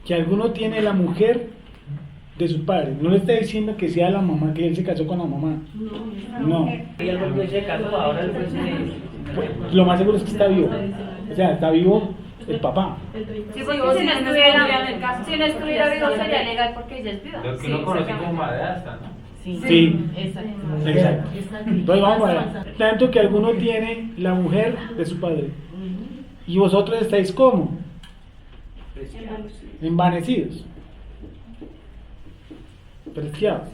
Que alguno tiene la mujer de su padre. No le está diciendo que sea la mamá, que él se casó con la mamá. No. Y el golpe se casó, ahora el juez lo más seguro es que está vivo. O sea, está vivo el papá. Sí, porque si no estuviera vivo sería legal porque ella es viuda. Lo que uno conoce como madrastra, ¿no? Sí, Exacto. exacto. Entonces vamos a ver. Tanto que alguno tiene la mujer de su padre. Y vosotros estáis como envanecidos, preciados.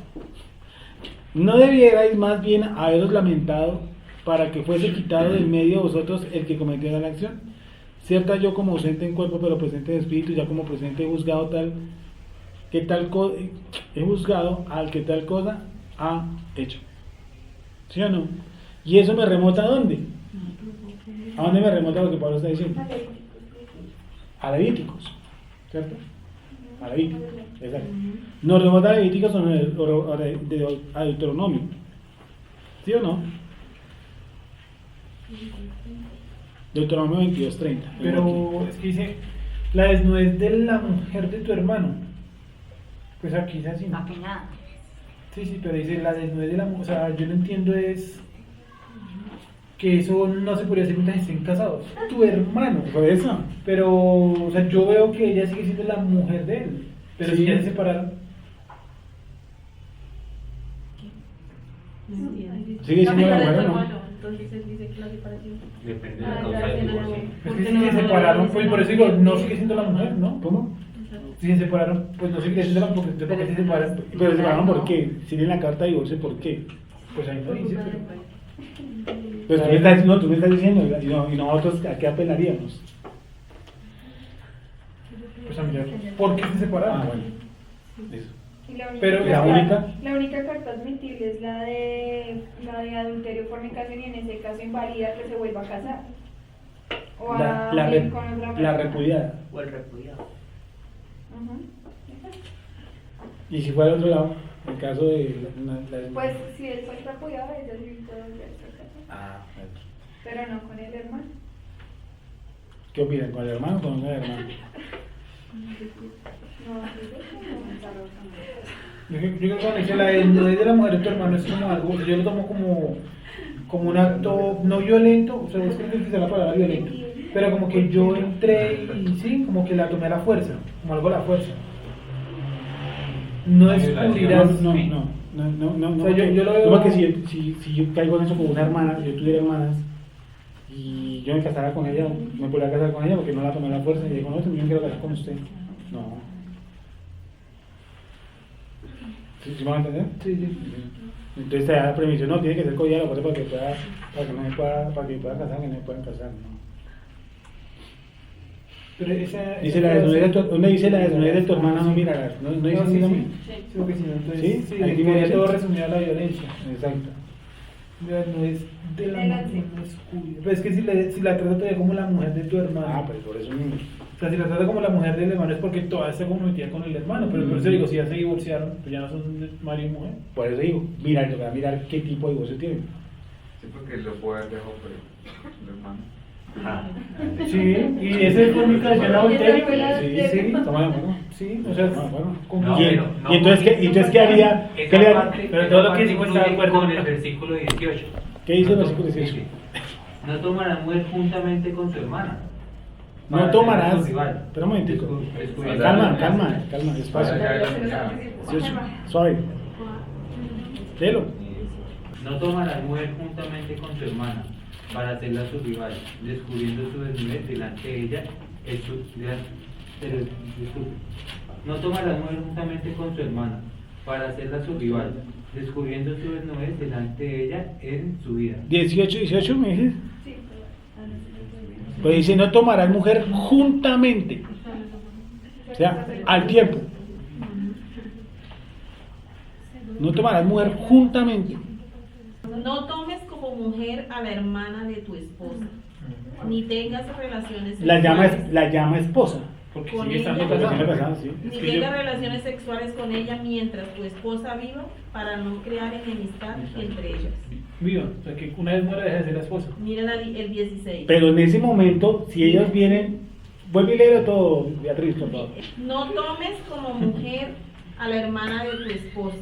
¿No debierais más bien haberos lamentado para que fuese quitado del medio de vosotros el que cometiera la acción? Cierta yo como ausente en cuerpo, pero presente en espíritu, ya como presente he juzgado he juzgado al que tal cosa ha hecho. ¿Sí o no? ¿Y eso me remota a dónde? ¿A dónde me remota lo que Pablo está diciendo? A Levíticos, ¿cierto? A Levíticos, exacto. Nos remota a Levíticos o a Deuteronomio. ¿Sí o no? Deuteronomio 22:30. Pero es que dice, la desnudez de la mujer de tu hermano. Pues aquí es así. No, que nada. Sí, sí, pero dice la desnudez de la mujer. O sea, yo no entiendo es que eso no se podría hacer mientras estén casados. Tu hermano. Por eso. Pero, o sea, yo veo que ella sigue siendo la mujer de él. Pero Sí. si ya se separaron. Sigue siendo la mujer, ¿no? Entonces él dice que la separación. Depende de la causa del divorcio. Es que si se separaron, pues por eso digo, no sigue siendo la mujer, ¿no? ¿Cómo? Si se separaron, pues no sigue siendo la mujer. Entonces, ¿por qué se separan? Pero se separaron ¿por qué? Si tienen la carta de divorcio, ¿por qué? Pues ahí no dice, pero... Pues tú me estás diciendo, y nosotros ¿a qué apelaríamos? Pues a mirar, ¿por qué se separaron? Ah, bueno. Eso. Y la única, Pero la única carta admitible es la de adulterio, fornicación, y en ese caso invalida que se vuelva a casar. O a vivir con otra La persona. repudiada. O el repudiado. Ujú. Y si fuera al otro lado, en caso de Pues si él fue repudiado, ella sí puede volverse a casar. Ah, bueno. Pero no con el hermano. ¿Qué opinan? ¿Con el hermano o con el hermano? No, así Yo creo que cuando dice la desnudez de la mujer de tu hermano es como algo, yo lo tomo como un acto no violento, o sea, es que no utiliza la palabra violento, pero como que yo entré y sí, como que la tomé a la fuerza, como algo a la fuerza. No descubrirás. No. O sea, yo lo veo- No, porque si yo caigo en eso con una hermana, si yo tuviera hermanas y yo me casara con ella, me podría casar con ella porque no la tomé a la fuerza y digo, no, yo me quiero casar con usted. No. ¿Sí me van a entender? Sí. Entonces te da la permisión, no, tiene que ser codida la fuerza para que pueda casar, que no me puedan casar, no. Pero esa, Dice la desnudez de tu, ¿dónde dice la desnudez de tu hermana no mirarás? ¿No dice así sí, también? sí, porque si no, entonces, ¿Sí? sí, Ahí que me ya dice. todo resumido a la violencia. Exacto. La desnudez de la De la- mujer no es cuya. Pero es que si la trata todavía como la mujer de tu hermano. Ah, pues por eso mismo. O sea, si la trata como la mujer del hermano es porque todavía está comprometida con el hermano. Pero por eso digo, si ya se divorciaron, pues ya no son marido y mujer. Por eso digo, mira, yo voy a mirar qué tipo de divorcio tiene. Sí, porque lo puede haber dejado por el hermano. Sí, y ese es fornicación adulterio. Sí, estamos de acuerdo. Sí, o sea, Bueno. con- No, ¿Y, pero no, y entonces qué haría? Esa ¿Qué, le- parte- Pero esa todo lo que parte dijo está de influye acuerdo. con el versículo 18. ¿Qué dice el versículo 18? Dice, no tomarás mujer juntamente con su hermana. No para tomarás. hacerla su rival. Espera un momentico. Descubrir- Calma, despacio. Suave. Léelo. No tomarás mujer juntamente con su hermana para hacerla su rival, descubriendo su desnudez delante de ella. No tomarás mujer juntamente con su hermana para hacerla su rival, descubriendo su desnudez delante de ella en su vida. 18 me dices. Sí. Pues dice, no tomarás mujer juntamente. O sea, al tiempo. No tomarás mujer juntamente. No tomes como mujer a la hermana de tu esposa, ni tengas relaciones La sexuales. llama esposa. Porque Con sigue estando ella. Porque casado. siempre casada, sí. Ni Es que tengas yo- relaciones sexuales con ella mientras tu esposa viva, para no crear enemistad entre ellas. Viva, o sea, que una vez muera deja de ser la esposa. Miren el 16. Pero en ese momento, si ellos vienen, vuelve y léelo todo, Beatriz, por favor. No tomes como mujer a la hermana de tu esposa,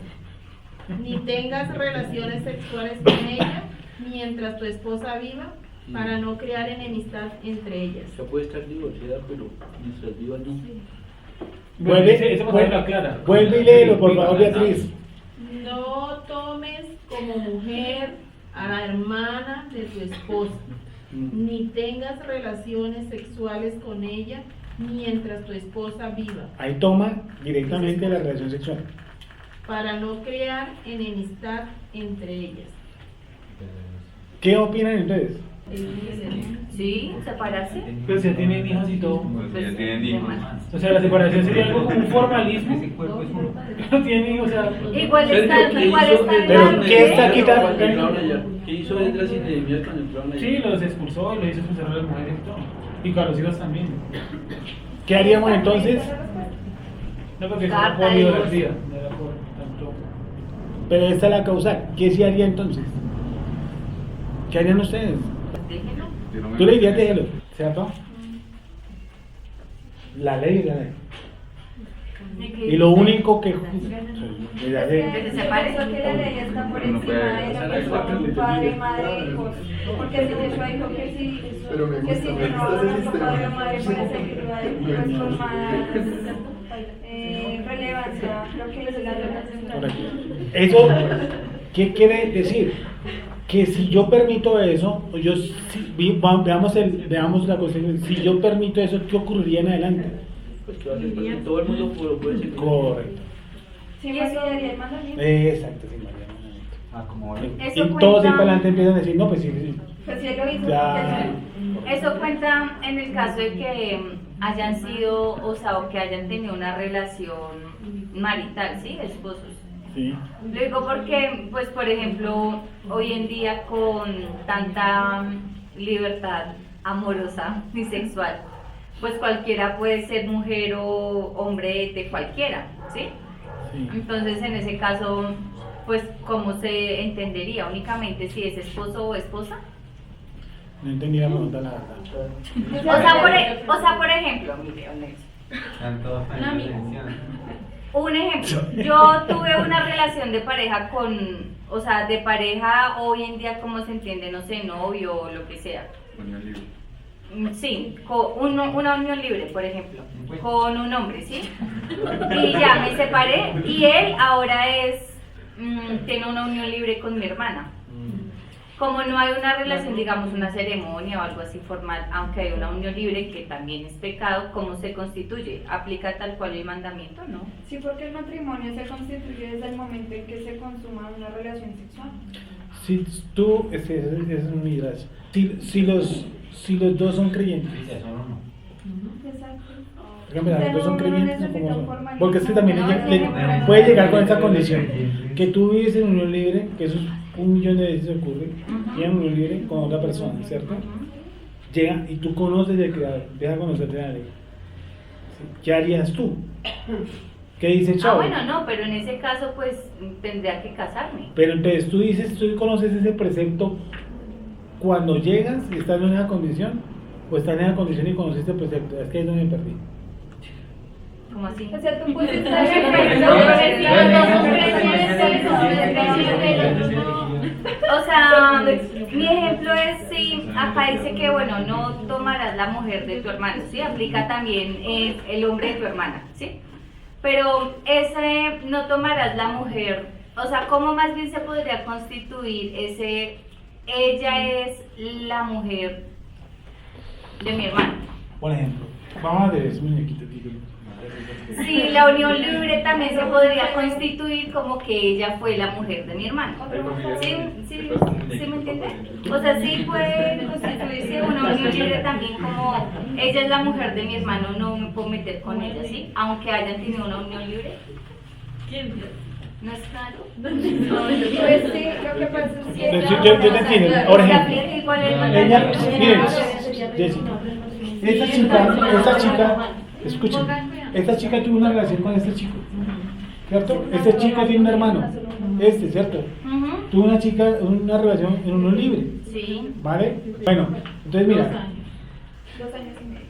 ni tengas relaciones sexuales con ella mientras tu esposa viva, para no crear enemistad entre ellas. Ya puede estar divorciada, pero mientras viva no. Vuelve y léelo, por favor, Beatriz. No tomes como mujer a la hermana de tu esposa, ni tengas relaciones sexuales con ella mientras tu esposa viva, Ahí toma directamente la relación sexual. para no crear enemistad entre ellas. ¿Qué opinan ustedes? Sí, separarse. Pero si ya tienen hijos y todo. Pues ya tienen hijos. O sea, la separación sería algo como un formalismo. No tienen, o sea. Igual Sergio, está, ¿qué igual hizo está Pero mal, ¿qué está ¿eh? quitando? cuando entraron allá? ¿Qué hizo Edras y Nehemías cuando entraron allá? Sí, los expulsó y lo hizo expulsar a las mujeres y todo. Y con los hijos también. ¿Qué haríamos entonces? No, porque eso Carta era por de idolatría. No era por tanto. Pero esta es la causal. ¿Qué se haría entonces? ¿Qué harían ustedes? Déjenlo. Tú le dirías déjelo, ¿cierto? La ley es la ley. Y lo único que... Es que yo pienso que la ley está por encima de la persona, padre, madre, hijos. Porque si Yeshua dijo que si yo no conozco padre o madre para servirlo a él, pues con más relevancia lo que es la relación. Correcto. Eso, ¿qué quiere decir? Que si yo permito eso, veamos la cosa, si yo permito eso, ¿qué ocurriría en adelante? Pues que va a ser porque todo el mundo lo puede seguir. Correcto. Sí, validaría el mandamiento. Exacto, sí, María. Como Eso Y todos de cuenta- para adelante empiezan a decir, no, pues sí, sí. Pues si él lo hizo, Ya. Eso cuenta en el caso de que hayan sido, o sea, o que hayan tenido una relación marital, ¿sí? Esposos. Sí. Lo digo porque, pues, por ejemplo, hoy en día con tanta libertad amorosa y sexual, pues cualquiera puede ser mujer o hombre de cualquiera, ¿sí? Sí. Entonces, en ese caso, pues, ¿cómo se entendería? ¿Únicamente si es esposo o esposa? No entendí la pregunta, la verdad. O sea, por ejemplo, mire, Tanto un ejemplo, yo tuve una relación de pareja o sea, de pareja hoy en día, como se entiende, no sé, novio o lo que sea. unión libre. Sí, una unión libre, por ejemplo, con un hombre, ¿sí? Y ya me separé y él ahora tiene una unión libre con mi hermana. Como no hay una relación, digamos, una ceremonia o algo así formal, aunque hay una unión libre que también es pecado, ¿cómo se constituye? ¿Aplica tal cual el mandamiento? No. Sí, porque el matrimonio se constituye desde el momento en que se consuma una relación sexual. Si tú, es muy gracias. Si los dos son creyentes, Exacto. por ejemplo, los dos son Pero uno creyentes, necesita ¿cómo un son? formalismo. Porque es que también No, puede llegar con esa condición, que tú vives en unión libre, que eso es 1.000.000 de veces ocurre, y en unión libre con otra persona, ¿cierto? Llega y tú conoces el Creador, deja conocerte a Él. ¿Qué harías tú? ¿Qué dice Chavo? Bueno, no, pero en ese caso pues tendría que casarme. Pero entonces tú dices, tú conoces ese precepto cuando llegas y estás en esa condición, o estás en esa condición y conoces el precepto. Es que ahí es donde me perdí. ¿Cómo así? O sea, tú puedes No, estar O sea, mi ejemplo es si acá dice que, bueno, no tomarás la mujer de tu hermano, ¿sí? Aplica también el hombre de tu hermana, ¿sí? Pero ese no tomarás la mujer, o sea, ¿cómo más bien se podría constituir ella es la mujer de mi hermano? Por ejemplo, vamos a ver ese muñequito aquí. Sí, la unión libre también se podría constituir como que ella fue la mujer de mi hermano. ¿Sí me entiende? O sea, sí puede constituirse una unión libre también como ella es la mujer de mi hermano, no me puedo meter con ella, ¿sí? Aunque hayan tenido una unión libre. ¿Quién? ¿No es claro? Pues sí, lo que pasa es que... Yo te entiendo. Ahora ejemplo, Igual el ella, mandamiento. miren, Jessica, esta chica, escuchen, esta chica tuvo una relación con este chico, ¿cierto? Este chico tiene un hermano, ¿cierto? Ujú. Tuvo una relación en unión libre, Sí. ¿vale? Bueno, entonces mira, 2 años y medio.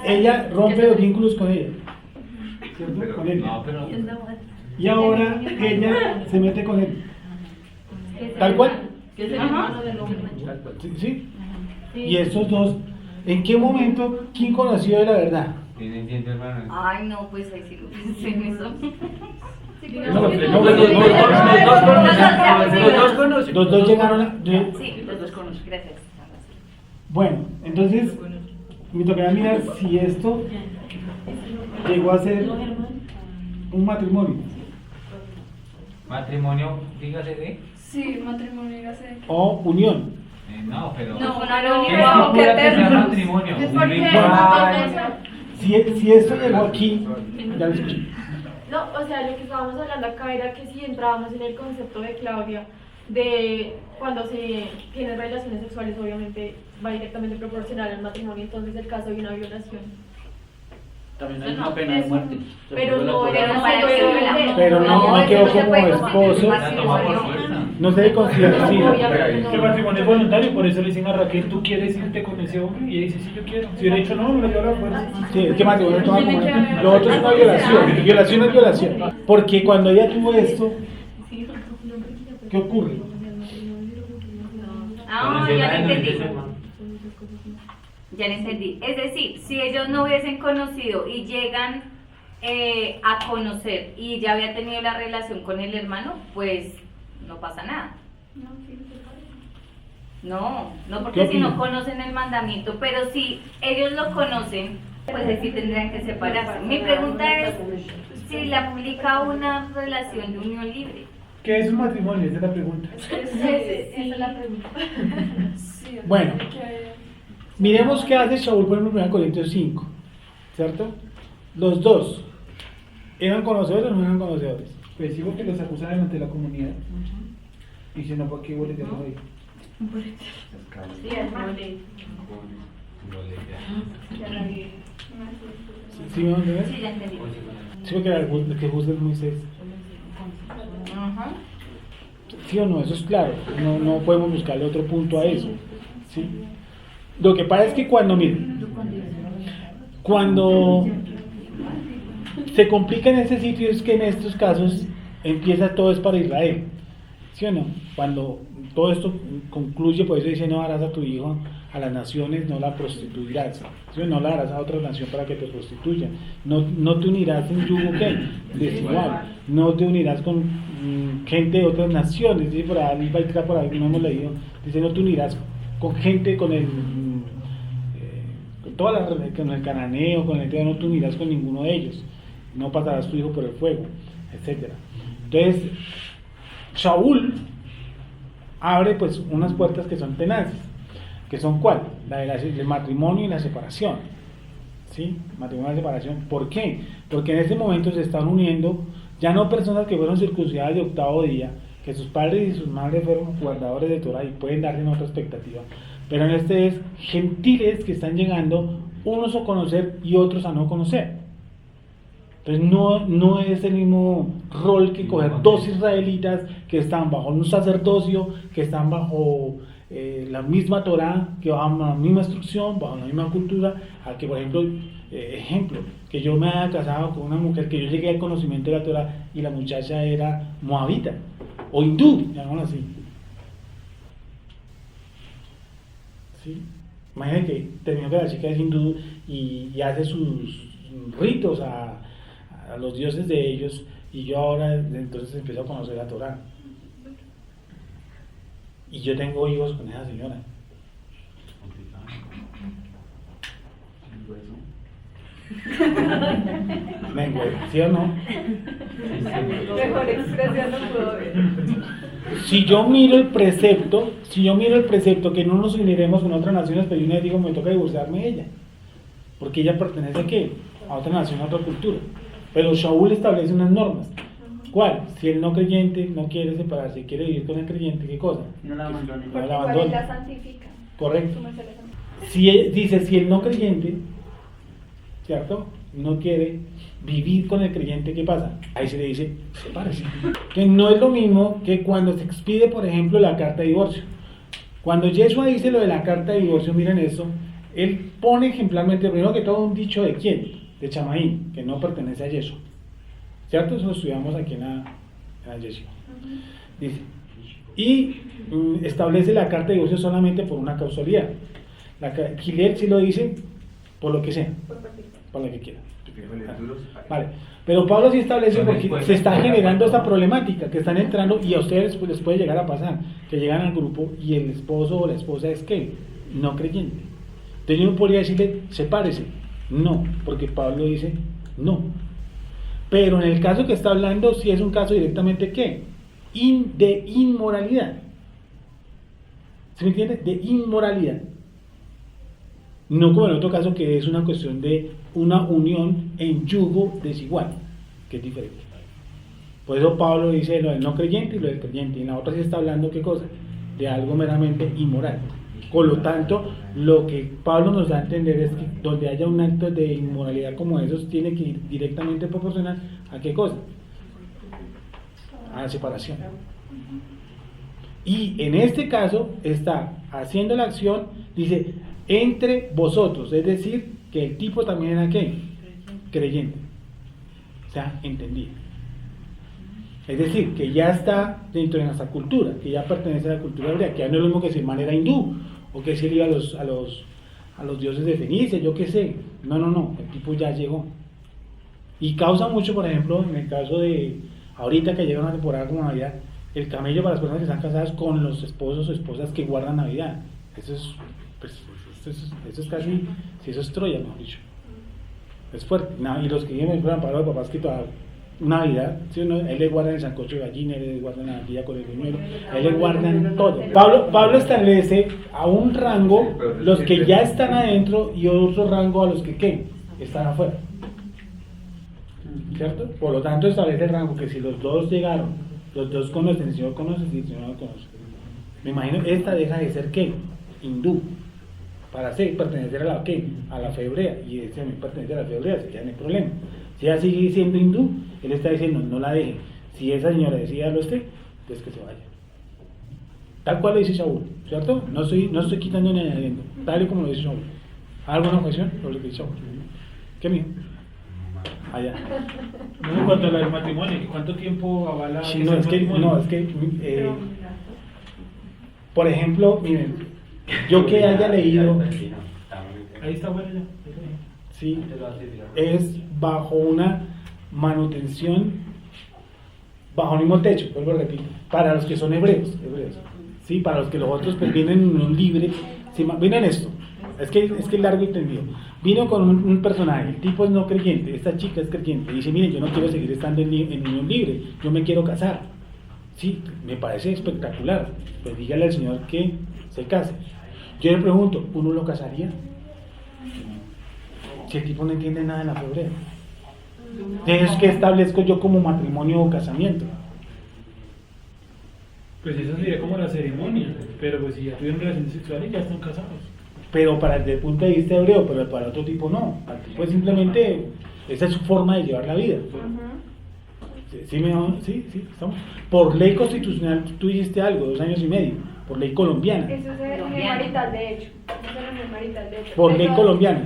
ella rompe los vínculos con ella, ¿cierto? Con él. Y ahora ella se mete con él. Tal cual, que es el Ajá. hermano del hombre. ¿Sí? ¿Sí? Sí. Y estos dos, ¿en qué momento quién conoció de la verdad? ¿Tienen siendo hermanos? Ay, no, pues ahí sí lo pensé en eso. No, Los no, dos conocen. Los dos llegaron a... Sí, Los dos conocen. gracias. Bueno, entonces me tocará mirar si esto llegó a ser un matrimonio Matrimonio, dígase de. Sí, matrimonio iba a ser. o unión. No, pero. No, no, ¿Qué pero estipula que sea eterno. matrimonio? Es Un porque- ritual. Si esto llegó aquí, ya lo escuché. No, o sea, lo que estábamos hablando acá era que si entrábamos en el concepto de Claudia, de cuando se tienen relaciones sexuales, obviamente va directamente proporcional al matrimonio, entonces el caso de una violación. También hay No, una pena de muerte. pero no Pero era para pero eso era- la- Pero no eso quedó se como puede esposo. constituir La toma por matrimonio. fuerza. No se le considera así. Obviamente no. El matrimonio es voluntario, por eso le dicen a Raquel, ¿tú quieres irte con ese hombre? Y ella dice, sí, yo quiero. Si hubiera dicho, no, me lo llevo a la fuerza. Sí, es que matrimonio toma como lo otro es una violación. Violación es violación. Porque cuando ella tuvo esto, ¿qué ocurre? Ah, ya lo entendí. Ya lo entendí. Es decir, si ellos no hubiesen conocido y llegan a conocer y ya había tenido la relación con el hermano, pues no pasa nada. No, no, porque ¿Qué si no opinan? conocen el mandamiento, pero si ellos lo conocen, pues ahí sí tendrían que separarse. Mi pregunta es si le aplica una relación de unión libre. ¿Qué es un matrimonio? Esa es la pregunta. Esa es la pregunta. Sí, Bueno. que- Miremos qué hace Shaul por ejemplo en 1 Corintios 5, ¿cierto? Los dos, ¿eran conocedores o no eran conocedores? Pues digo que los acusaron ante la comunidad. Y si no, ¿para qué huele de ahí? Sí, es mole. ¿Sí me van a entender? Sí, ya entendí. Sí, porque el que juzga es Moisés. Ajá. ¿Sí o no? Eso es claro. No podemos buscarle otro punto a eso. ¿Sí? Lo que pasa es que cuando se complica en ese sitio es que en estos casos empieza todo es para Israel. ¿Sí o no? Cuando todo esto concluye, por eso dice no harás a tu hijo a las naciones, no la prostituirás. ¿Sí o no? No la harás a otra nación para que te prostituyan. No te unirás en yugo ¿qué? Desigual. No te unirás con gente de otras naciones. Dice por ahí, por ahí, no hemos leído. Dice no te unirás con gente, con toda con el cananeo, con el no te unirás con ninguno de ellos. No pasarás tu hijo por el fuego, etcétera. Entonces, Shaul abre pues unas puertas que son tenaces, que son ¿cuál? El matrimonio y la separación. ¿Sí? Matrimonio y la separación. ¿Por qué? Porque en este momento se están uniendo ya no personas que fueron circuncidadas de 8º día, que sus padres y sus madres fueron guardadores de Torah y pueden darle en otra expectativa, pero en este es gentiles que están llegando unos a conocer y otros a no conocer. Entonces no es el mismo rol que coger dos israelitas que están bajo un sacerdocio, que están bajo la misma Torah, que bajo la misma instrucción, bajo la misma cultura, a que por ejemplo, que yo me haya casado con una mujer que yo llegué al conocimiento de la Torah y la muchacha era moabita o hindú, llamémoslo así. ¿Sí? Imagínate que terminó que la chica es hindú y hace sus ritos a los dioses de ellos, y yo ahora entonces empiezo a conocer la Torah y yo tengo hijos con esa señora. ¿Sí o no? Mejor expresión no puedo ver. Si yo miro el precepto que no nos uniremos con otras naciones, pero yo le digo me toca divorciarme de ella, porque ella pertenece ¿a qué? A otra nación, a otra cultura. Pero Shaul establece unas normas. ¿Cuál? Si el no creyente no quiere separarse y quiere vivir con el creyente, ¿qué cosa? No la abandone. No Porque la igual él abandone. la santifica. Correcto. Su merced la santifica. Dice, si el no creyente, ¿cierto? No quiere vivir con el creyente, ¿qué pasa? Ahí se le dice, sepárese. Que no es lo mismo que cuando se expide, por ejemplo, la carta de divorcio. Cuando Yeshua dice lo de la carta de divorcio, miren eso, él pone ejemplarmente, primero que todo, un dicho de quién, de Chamaín, que no pertenece a Yeshua. ¿Cierto? Eso lo estudiamos aquí en la Yeshua. Dice, y establece la carta de divorcio solamente por una causalidad. Gilel sí lo dice por lo que sea, por lo que quiera. Vale, pero Pablo sí establece porque se está generando esta problemática que están entrando y a ustedes pues, les puede llegar a pasar que llegan al grupo y el esposo o la esposa es que no creyente. Entonces yo no podría decirle sepárese, no, porque Pablo dice no. Pero en el caso que está hablando sí es un caso directamente ¿qué? De inmoralidad. ¿Se me entiende? De inmoralidad. No como en otro caso que es una cuestión de una unión en yugo desigual, que es diferente. Por eso Pablo dice lo del no creyente y lo del creyente, y en la otra sí está hablando ¿qué cosa? De algo meramente inmoral. Por lo tanto, lo que Pablo nos da a entender es que donde haya un acto de inmoralidad como esos, tiene que ir directamente proporcional a ¿qué cosa? A la separación. Y en este caso está haciendo la acción, dice, entre vosotros, es decir, que el tipo también era ¿qué? Creyente. O sea, entendido. Es decir, que ya está dentro de nuestra cultura, que ya pertenece a la cultura hebrea, que ya no es lo mismo que si el man era hindú, o que si él iba a los dioses de Fenicia, yo qué sé. No, el tipo ya llegó. Y causa mucho, por ejemplo, en el caso de ahorita que llega una temporada como Navidad, el camello para las personas que están casadas con los esposos o esposas que guardan Navidad. Eso es, pues, eso es casi, si eso es Troya, mejor dicho. Es fuerte. Y los que viven para los papás que toda Navidad, ¿sí? Él le guardan el sancocho de gallina, él le guardan la natilla con el buñuelo, él le guardan todo. Pablo establece a un rango los que ya están adentro y otro rango a los que ¿qué? Están afuera. ¿Cierto? Por lo tanto establece el rango que si los dos llegaron, los dos conocen, el Señor conoce, si el Señor no conoce. Me imagino esta deja de ser ¿qué? Hindú, para pertenecer a la ¿qué? A la fe hebrea, y ese también pertenece a la fe hebrea, así que no hay problema. Si ella sigue siendo hindú, él está diciendo no la deje. Si esa señora decide darlo a usted, pues que se vaya. Tal cual lo dice Shaul, ¿cierto? No estoy quitando ni añadiendo, tal y como lo dice Shaul. ¿Alguna cuestión sobre lo que dice Shaul? ¿Qué mío? Allá. No, en cuanto al matrimonio, ¿cuánto tiempo avala? Sí, es que por ejemplo, miren, yo que haya leído, ahí está bueno ya. Sí, es bajo una manutención, bajo el mismo techo, vuelvo a repetir, para los que son hebreos, sí, para los que los otros pues vienen en un libre, sí, miren esto, es que es largo y tendido. Vino con un personaje, el tipo es no creyente, esta chica es creyente, dice, miren, yo no quiero seguir estando en unión libre, yo me quiero casar. Sí, me parece espectacular, pues dígale al Señor que se case. Yo le pregunto, ¿uno lo casaría? Si el tipo no entiende nada de la fe hebrea. Entonces, ¿qué establezco yo como matrimonio o casamiento? Pues eso sería como la ceremonia, pero pues si ya tuvieron relaciones sexuales ya están casados. Pero para desde el punto de vista hebreo, pero para otro tipo no. Al tipo es simplemente, esa es su forma de llevar la vida. Sí, estamos. Por ley constitucional, tú dijiste algo, 2 años y medio, por ley colombiana. Eso es el marital de hecho. Por ley colombiana.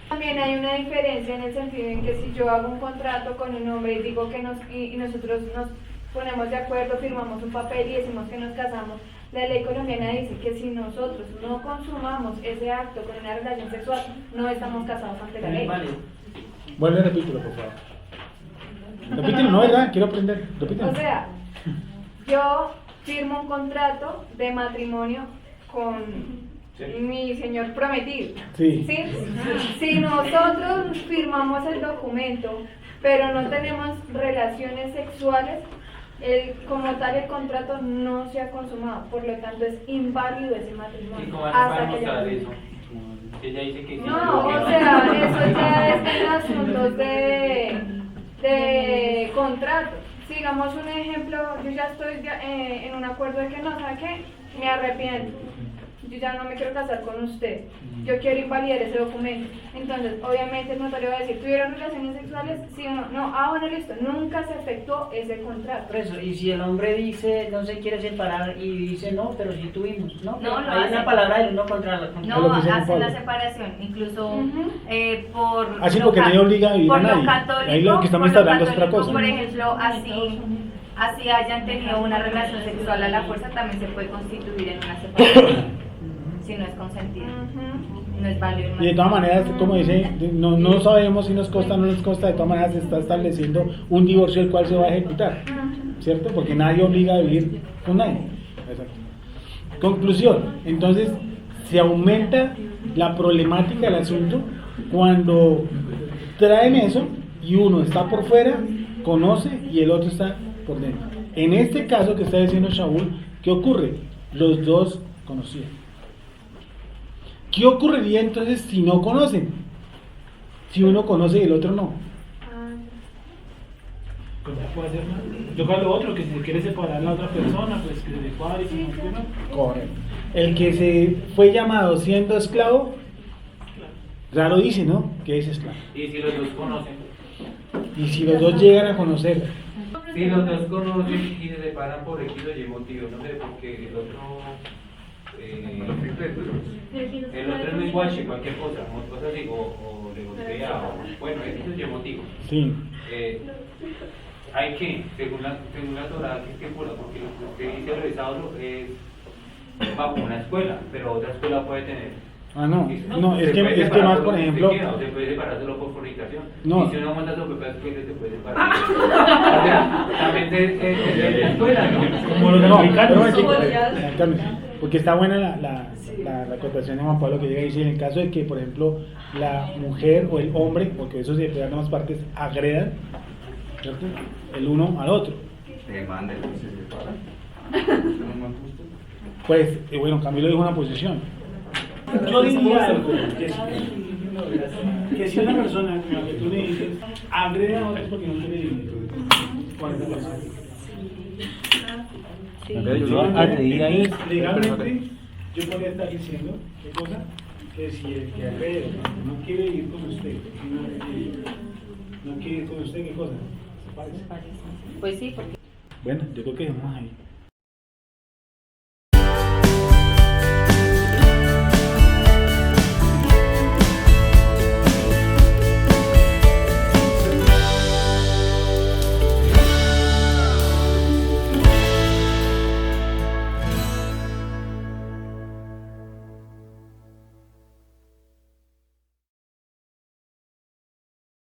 También hay una diferencia en el sentido en que si yo hago un contrato con un hombre y digo que y nosotros nos ponemos de acuerdo, firmamos un papel y decimos que nos casamos, la ley colombiana dice que si nosotros no consumamos ese acto con una relación sexual, no estamos casados ante la ley. Vuelve a repetirlo, por favor. Repítelo, no, ¿verdad? Quiero aprender. Repítelo. O sea, yo firmo un contrato de matrimonio con mi señor prometido. Sí. Si nosotros firmamos el documento, pero no tenemos relaciones sexuales, como tal el contrato no se ha consumado, por lo tanto es inválido ese matrimonio. ¿Y cómo hasta demostrar eso? Ella dice que sí. No, o sea, eso ya es en asuntos de contrato. Sigamos un ejemplo, yo ya estoy en un acuerdo de que no, ¿sabe qué? Me arrepiento. Yo ya no me quiero casar con usted, yo quiero invalidar ese documento. Entonces, obviamente el notario va a decir, ¿tuvieron relaciones sexuales? Sí o no. No, bueno, listo, nunca se efectuó ese contrato. Por eso, y si el hombre dice, no se quiere separar y dice, no, pero sí tuvimos, ¿no? Hay una palabra del uno contra la contraria. No, hacen la separación, incluso por... Así porque nadie obliga a vivir a nadie. Católico, ahí lo que estamos hablando es otra cosa. Por ejemplo, así hayan tenido una relación sexual a la fuerza, también se puede constituir en una separación, si no es consentida, no es válido. Y de todas maneras, como dice, no sabemos si nos consta o no nos consta, de todas maneras se está estableciendo un divorcio el cual se va a ejecutar, ¿cierto? Porque nadie obliga a vivir con nadie. Exacto. Conclusión, entonces se aumenta la problemática del asunto cuando traen eso y uno está por fuera, conoce y el otro está por dentro. En este caso que está diciendo Shaul, ¿qué ocurre? Los dos conocían. ¿Qué ocurriría entonces si no conocen? Si uno conoce y el otro no. Pues ya puede hacer más. Yo creo lo otro, que si se quiere separar a la otra persona, pues que se separe y que no quiera. Correcto. El que se fue llamado siendo esclavo, raro dice, ¿no? Que es esclavo. Y si los dos conocen. Y si los dos llegan a conocer. Si los dos conocen y se separan por X o Y motivo, no sé, porque el otro es muy guache, cualquier cosa, así, o le golpea, o bueno, X o Y motivo. Sí. Hay que, según la Torah, que estipula, porque lo que dice el Saulo es bajo una escuela, pero otra escuela puede tener. No, es que más, por ejemplo. Se puede separar solo por fornicación. No. Y si uno manda a su propia escuela, se puede separar. También es la escuela, ¿no? Como los americanos. Porque está buena la acotación de Juan Pablo que llega y dice: en el caso de que, por ejemplo, la mujer o el hombre, porque eso se puede dar en ambas partes, agredan, ¿cierto?, el uno al otro. Demanden, se separan. Pues, bueno, Camilo dijo una posición. Yo diría algo, que si una persona, como la que tú le dices, agrega a otros porque no quiere vivir, ¿cuál es la razón? Legalmente, yo podría estar diciendo, ¿qué cosa? Que si el que agrega no quiere ir con usted, no quiere ir con usted, ¿qué cosa? ¿Se parece? Pues sí, porque... Bueno, yo creo que dejamos ahí.